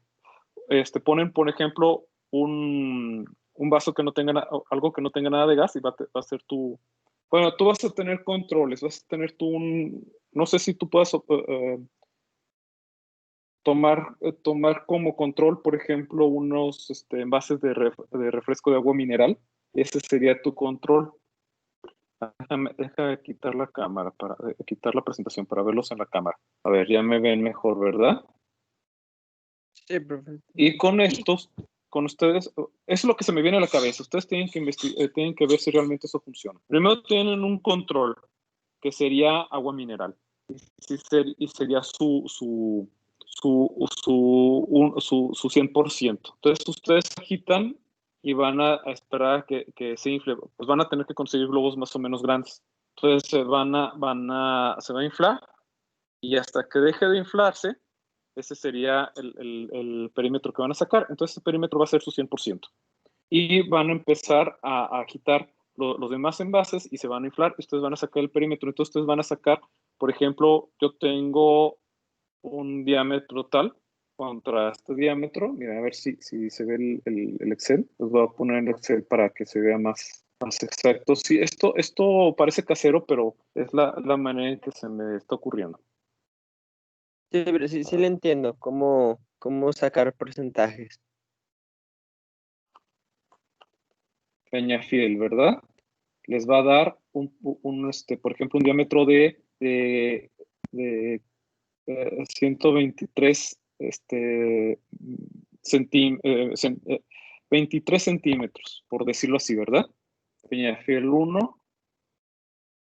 Ponen, por ejemplo, un vaso que no tenga algo que no tenga nada de gas, y va a ser tu... Bueno, tú vas a tener controles, vas a tener no sé si tú puedas tomar como control, por ejemplo, unos envases de refresco de agua mineral. Ese sería tu control. Deja de quitar la cámara, quitar la presentación para verlos en la cámara. A ver, ya me ven mejor, ¿verdad? Sí, profe. Y con ustedes, eso es lo que se me viene a la cabeza. Ustedes tienen que tienen que ver si realmente eso funciona. Primero tienen un control, que sería agua mineral. Y sería su 100%. Entonces ustedes agitan y van a esperar a que se infle. Pues van a tener que conseguir globos más o menos grandes. Entonces se va a inflar, y hasta que deje de inflarse, ese sería el perímetro que van a sacar. Entonces ese perímetro va a ser su 100%. Y van a empezar a agitar los demás envases, y se van a inflar, y ustedes van a sacar el perímetro. Entonces ustedes van a sacar, por ejemplo, yo tengo un diámetro tal contra este diámetro. Mira, a ver si se ve el Excel. Los voy a poner en el Excel para que se vea más exacto. Sí, esto parece casero, pero es la manera en que se me está ocurriendo. Sí, pero sí le entiendo cómo sacar porcentajes. Peñafiel, ¿verdad? Les va a dar por ejemplo, un diámetro de 123 23 centímetros, por decirlo así, ¿verdad? Peñafiel 1,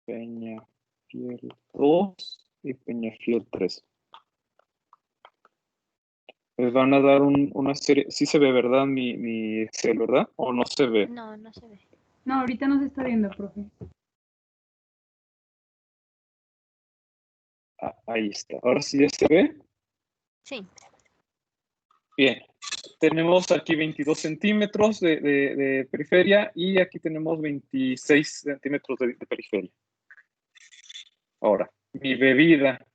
Peñafiel 2 y Peñafiel 3. Les van a dar una serie. Sí se ve, ¿verdad? Mi Excel, ¿verdad? ¿O no se ve? No, no se ve. No, ahorita no se está viendo, profe. Ahí está. Ahora sí ya se ve. Sí. Bien. Tenemos aquí 22 centímetros de periferia, y aquí tenemos 26 centímetros de periferia. Ahora, mi bebida.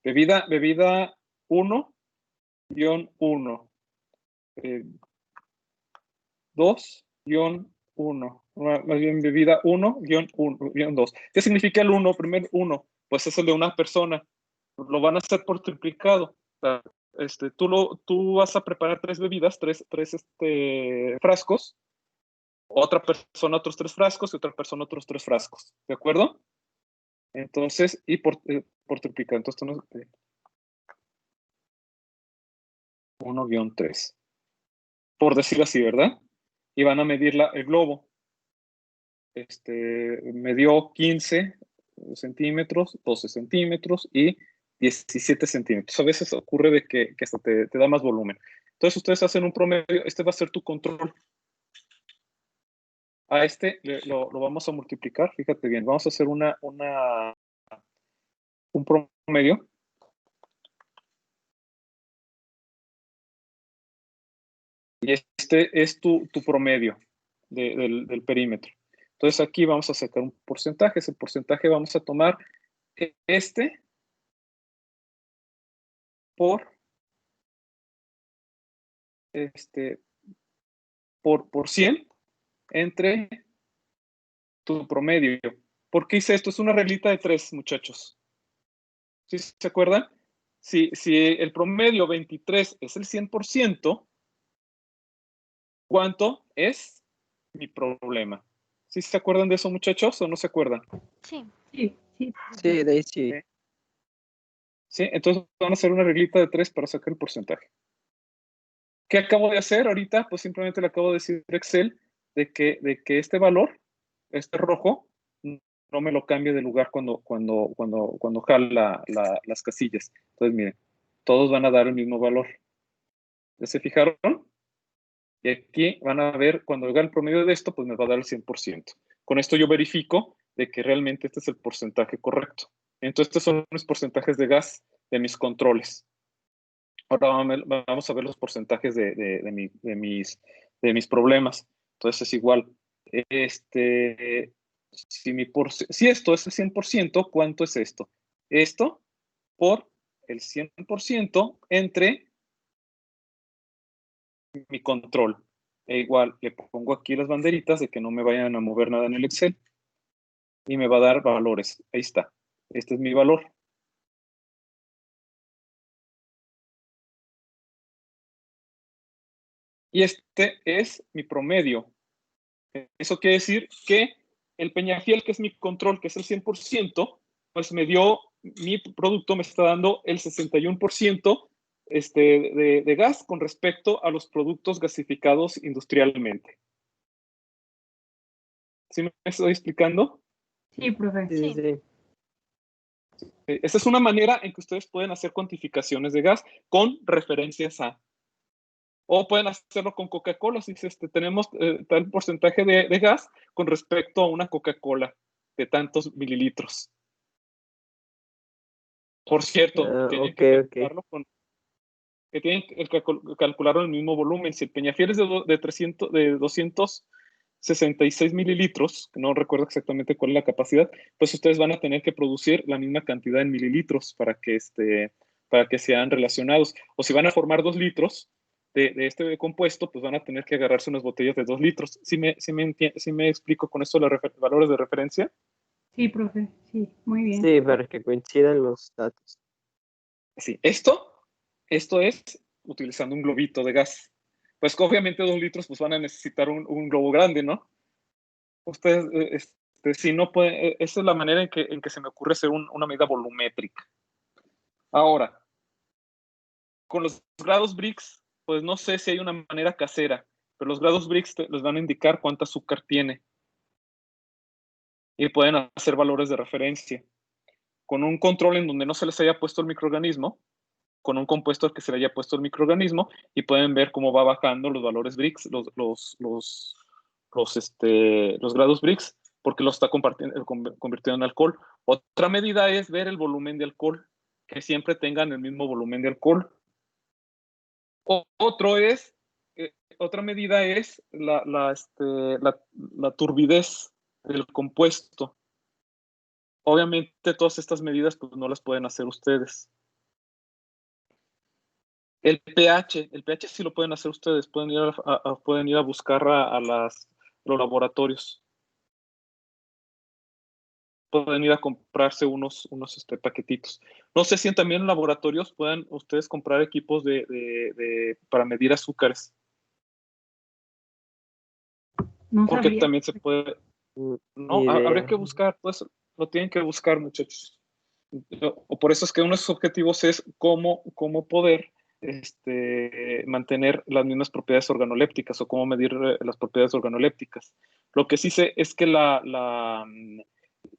Bebida 1-1. 2-1. Más bien bebida 1-1-2. ¿Qué significa el 1? Primer 1. Pues es el de una persona. Lo van a hacer por triplicado. O sea, tú vas a preparar 3 bebidas, tres frascos. Otra persona otros 3 frascos, y otra persona otros 3 frascos. ¿De acuerdo? Entonces, y por triplicado. Entonces, 1-3. Por decirlo así, ¿verdad? Y van a medir el globo. Me dio 15 centímetros, 12 centímetros y 17 centímetros. A veces ocurre de que hasta te da más volumen. Entonces ustedes hacen un promedio, este va a ser tu control. A este lo vamos a multiplicar, fíjate bien, vamos a hacer un promedio. Y este es tu promedio del perímetro. Entonces aquí vamos a sacar un porcentaje. Ese porcentaje vamos a tomar este por 100 entre tu promedio. ¿Por qué hice esto? Es una reglita de 3, muchachos. ¿Sí se acuerdan? Si el promedio 23 es el 100%, ¿cuánto es mi problema? ¿Sí se acuerdan de eso, muchachos, o no se acuerdan? Sí. Sí. Sí, de ahí sí. ¿Sí? Entonces van a hacer una reglita de 3 para sacar el porcentaje. ¿Qué acabo de hacer ahorita? Pues simplemente le acabo de decir a Excel de que este valor, este rojo, no me lo cambie de lugar cuando jala las casillas. Entonces, miren, todos van a dar el mismo valor. ¿Ya se fijaron? Y aquí van a ver, cuando haga el promedio de esto, pues me va a dar el 100%. Con esto yo verifico de que realmente este es el porcentaje correcto. Entonces, estos son los porcentajes de gas de mis controles. Ahora vamos a ver los porcentajes de mis problemas. Entonces, es igual. Si esto es el 100%, ¿cuánto es esto? Esto por el 100% entre mi control. E igual, le pongo aquí las banderitas de que no me vayan a mover nada en el Excel. Y me va a dar valores. Ahí está. Este es mi valor. Y este es mi promedio. Eso quiere decir que el Peñafiel, que es mi control, que es el 100%, pues mi producto me está dando el 61% de gas con respecto a los productos gasificados industrialmente. ¿Sí me estoy explicando? Sí, profe. Sí. Esta es una manera en que ustedes pueden hacer cuantificaciones de gas con referencias a. O pueden hacerlo con Coca-Cola, si tenemos tal porcentaje de gas con respecto a una Coca-Cola de tantos mililitros. Por cierto, tienen que calcularlo en el mismo volumen. Si el Peñafiel es de 266 mililitros, que no recuerdo exactamente cuál es la capacidad, pues ustedes van a tener que producir la misma cantidad en mililitros para que sean relacionados. O si van a formar 2 litros de este compuesto, pues van a tener que agarrarse unas botellas de 2 litros. ¿Sí me explico con esto los valores de referencia? Sí, profe, sí, muy bien. Sí, para que coincidan los datos. Sí, esto es utilizando un globito de gas. Pues obviamente 2 litros pues van a necesitar un globo grande, ¿no? Ustedes, si no pueden, esa es la manera en que se me ocurre hacer una medida volumétrica. Ahora, con los grados Brix, pues no sé si hay una manera casera, pero los grados Brix les van a indicar cuánto azúcar tiene. Y pueden hacer valores de referencia. Con un control en donde no se les haya puesto el microorganismo, con un compuesto al que se le haya puesto el microorganismo, y pueden ver cómo va bajando los valores Brix, los grados Brix, porque los está convirtiendo en alcohol. Otra medida es ver el volumen de alcohol, que siempre tengan el mismo volumen de alcohol. Otra medida es la turbidez del compuesto. Obviamente todas estas medidas pues no las pueden hacer ustedes. El pH sí lo pueden hacer ustedes, pueden ir a buscar a los laboratorios. Pueden ir a comprarse unos paquetitos. No sé si también en laboratorios puedan ustedes comprar equipos para medir azúcares. No porque sabría. también se puede. No, habría que buscar, pues lo tienen que buscar, muchachos. O por eso es que uno de sus objetivos es cómo poder mantener las mismas propiedades organolépticas o cómo medir las propiedades organolépticas. Lo que sí sé es que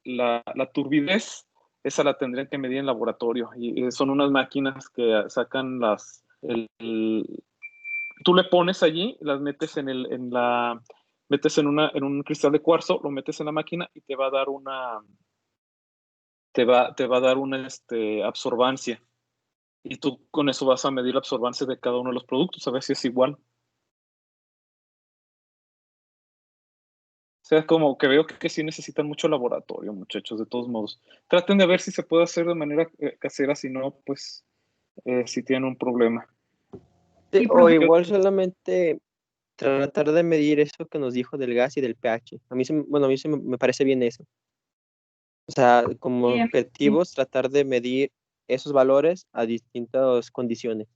la turbidez, esa la tendrían que medir en laboratorio. Y son unas máquinas que sacan tú le pones allí, las metes metes en un cristal de cuarzo, lo metes en la máquina y te va a dar una absorbancia. Y tú con eso vas a medir la absorbancia de cada uno de los productos, a ver si es igual. O sea, como que veo que sí necesitan mucho laboratorio, muchachos, de todos modos. Traten de ver si se puede hacer de manera casera, si no, pues si tienen un problema. Sí, o igual solamente tratar de medir eso que nos dijo del gas y del pH. A mí me parece bien eso. O sea, como Sí, objetivos, tratar de medir esos valores a distintas condiciones.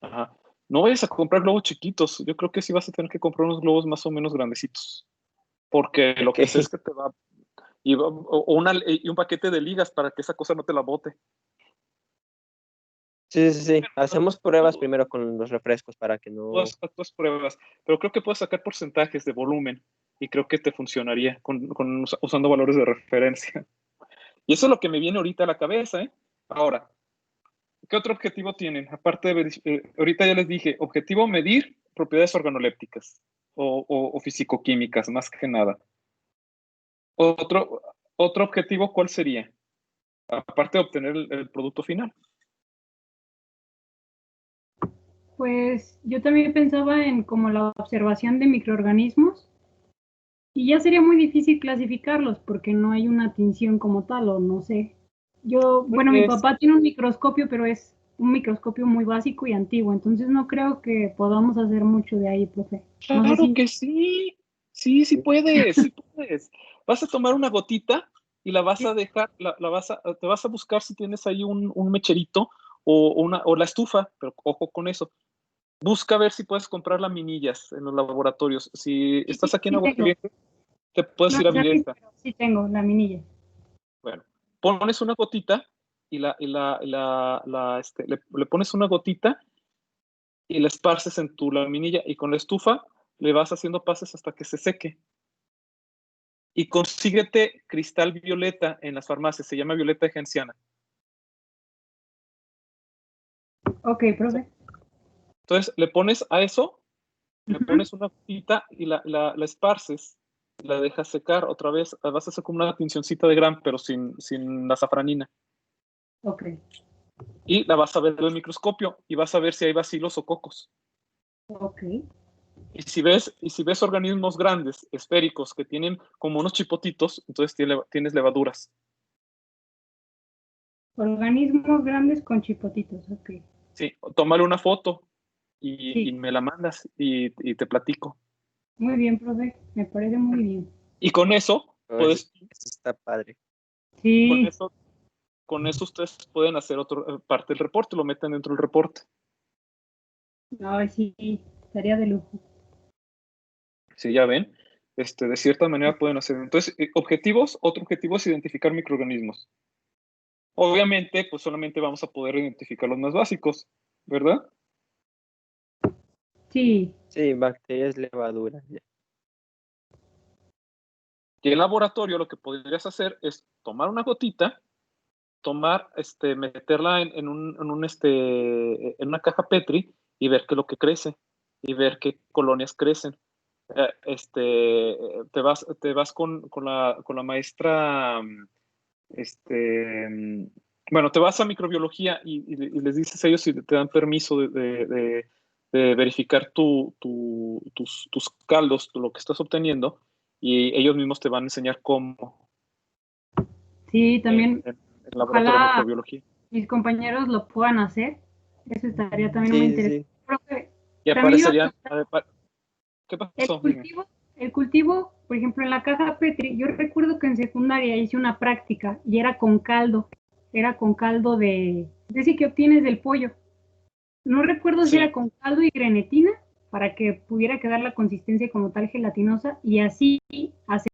Ajá. No vayas a comprar globos chiquitos. Yo creo que sí vas a tener que comprar unos globos más o menos grandecitos. Porque lo que sé es que te va... Y un paquete de ligas para que esa cosa no te la bote. Sí. Hacemos pruebas primero con los refrescos para que no... Todas pruebas. Pero creo que puedes sacar porcentajes de volumen. Y creo que te funcionaría usando valores de referencia. Y eso es lo que me viene ahorita a la cabeza, ¿eh? Ahora, ¿qué otro objetivo tienen? Aparte de, ahorita ya les dije, objetivo medir propiedades organolépticas o fisicoquímicas, más que nada. Otro objetivo, ¿cuál sería? Aparte de obtener el producto final. Pues yo también pensaba en como la observación de microorganismos y ya sería muy difícil clasificarlos porque no hay una tinción como tal o no sé. Mi papá tiene un microscopio, pero es un microscopio muy básico y antiguo, entonces no creo que podamos hacer mucho de ahí, profe. Claro No sé si... que sí. Sí puedes. Vas a tomar una gotita y la vas a dejar, te vas a buscar si tienes ahí un mecherito o la estufa, pero ojo con eso. Busca ver si puedes comprar laminillas en los laboratorios. Si estás aquí en Aguascalientes, te puedes ir a Videsta. Sí tengo laminilla. Bueno, pones una gotita y le pones una gotita y la esparces en tu laminilla y con la estufa le vas haciendo pases hasta que se seque. Y consíguete cristal violeta en las farmacias, se llama violeta genciana. Ok, profe. Entonces le pones a eso, le pones una gotita y la esparces, la dejas secar otra vez, vas a hacer como una tincioncita de Gram, pero sin la safranina. Ok. Y la vas a ver en el microscopio y vas a ver si hay bacilos o cocos. Ok. Y si ves organismos grandes, esféricos, que tienen como unos chipotitos, entonces tienes levaduras. Organismos grandes con chipotitos, ok. Sí, tómale una foto y Sí. me la mandas y te platico. Muy bien, profe, me parece muy bien. Y con eso, Eso está padre. Sí. Con eso ustedes pueden hacer parte del reporte, lo meten dentro del reporte. Ay, sí, estaría de lujo. Sí, ya ven, de cierta manera pueden hacer. Entonces, otro objetivo es identificar microorganismos. Obviamente, pues solamente vamos a poder identificar los más básicos, ¿verdad? Sí. Sí, bacterias, levaduras. Y en el laboratorio lo que podrías hacer es tomar una gotita, meterla en una caja Petri y ver qué es lo que crece y ver qué colonias crecen. Te vas con la maestra, bueno, te vas a microbiología y les dices a ellos si te dan permiso de verificar tus caldos, lo que estás obteniendo, y ellos mismos te van a enseñar cómo. Sí, también. En el laboratorio de microbiología. Mis compañeros lo puedan hacer. Eso estaría también muy interesante. Sí. Profe, Y aparecerían. ¿Qué pasó? El cultivo, por ejemplo, en la caja Petri, yo recuerdo que en secundaria hice una práctica y era con caldo. Era con caldo de ese que obtienes del pollo. No recuerdo si era con caldo y grenetina para que pudiera quedar la consistencia como tal gelatinosa y así hacer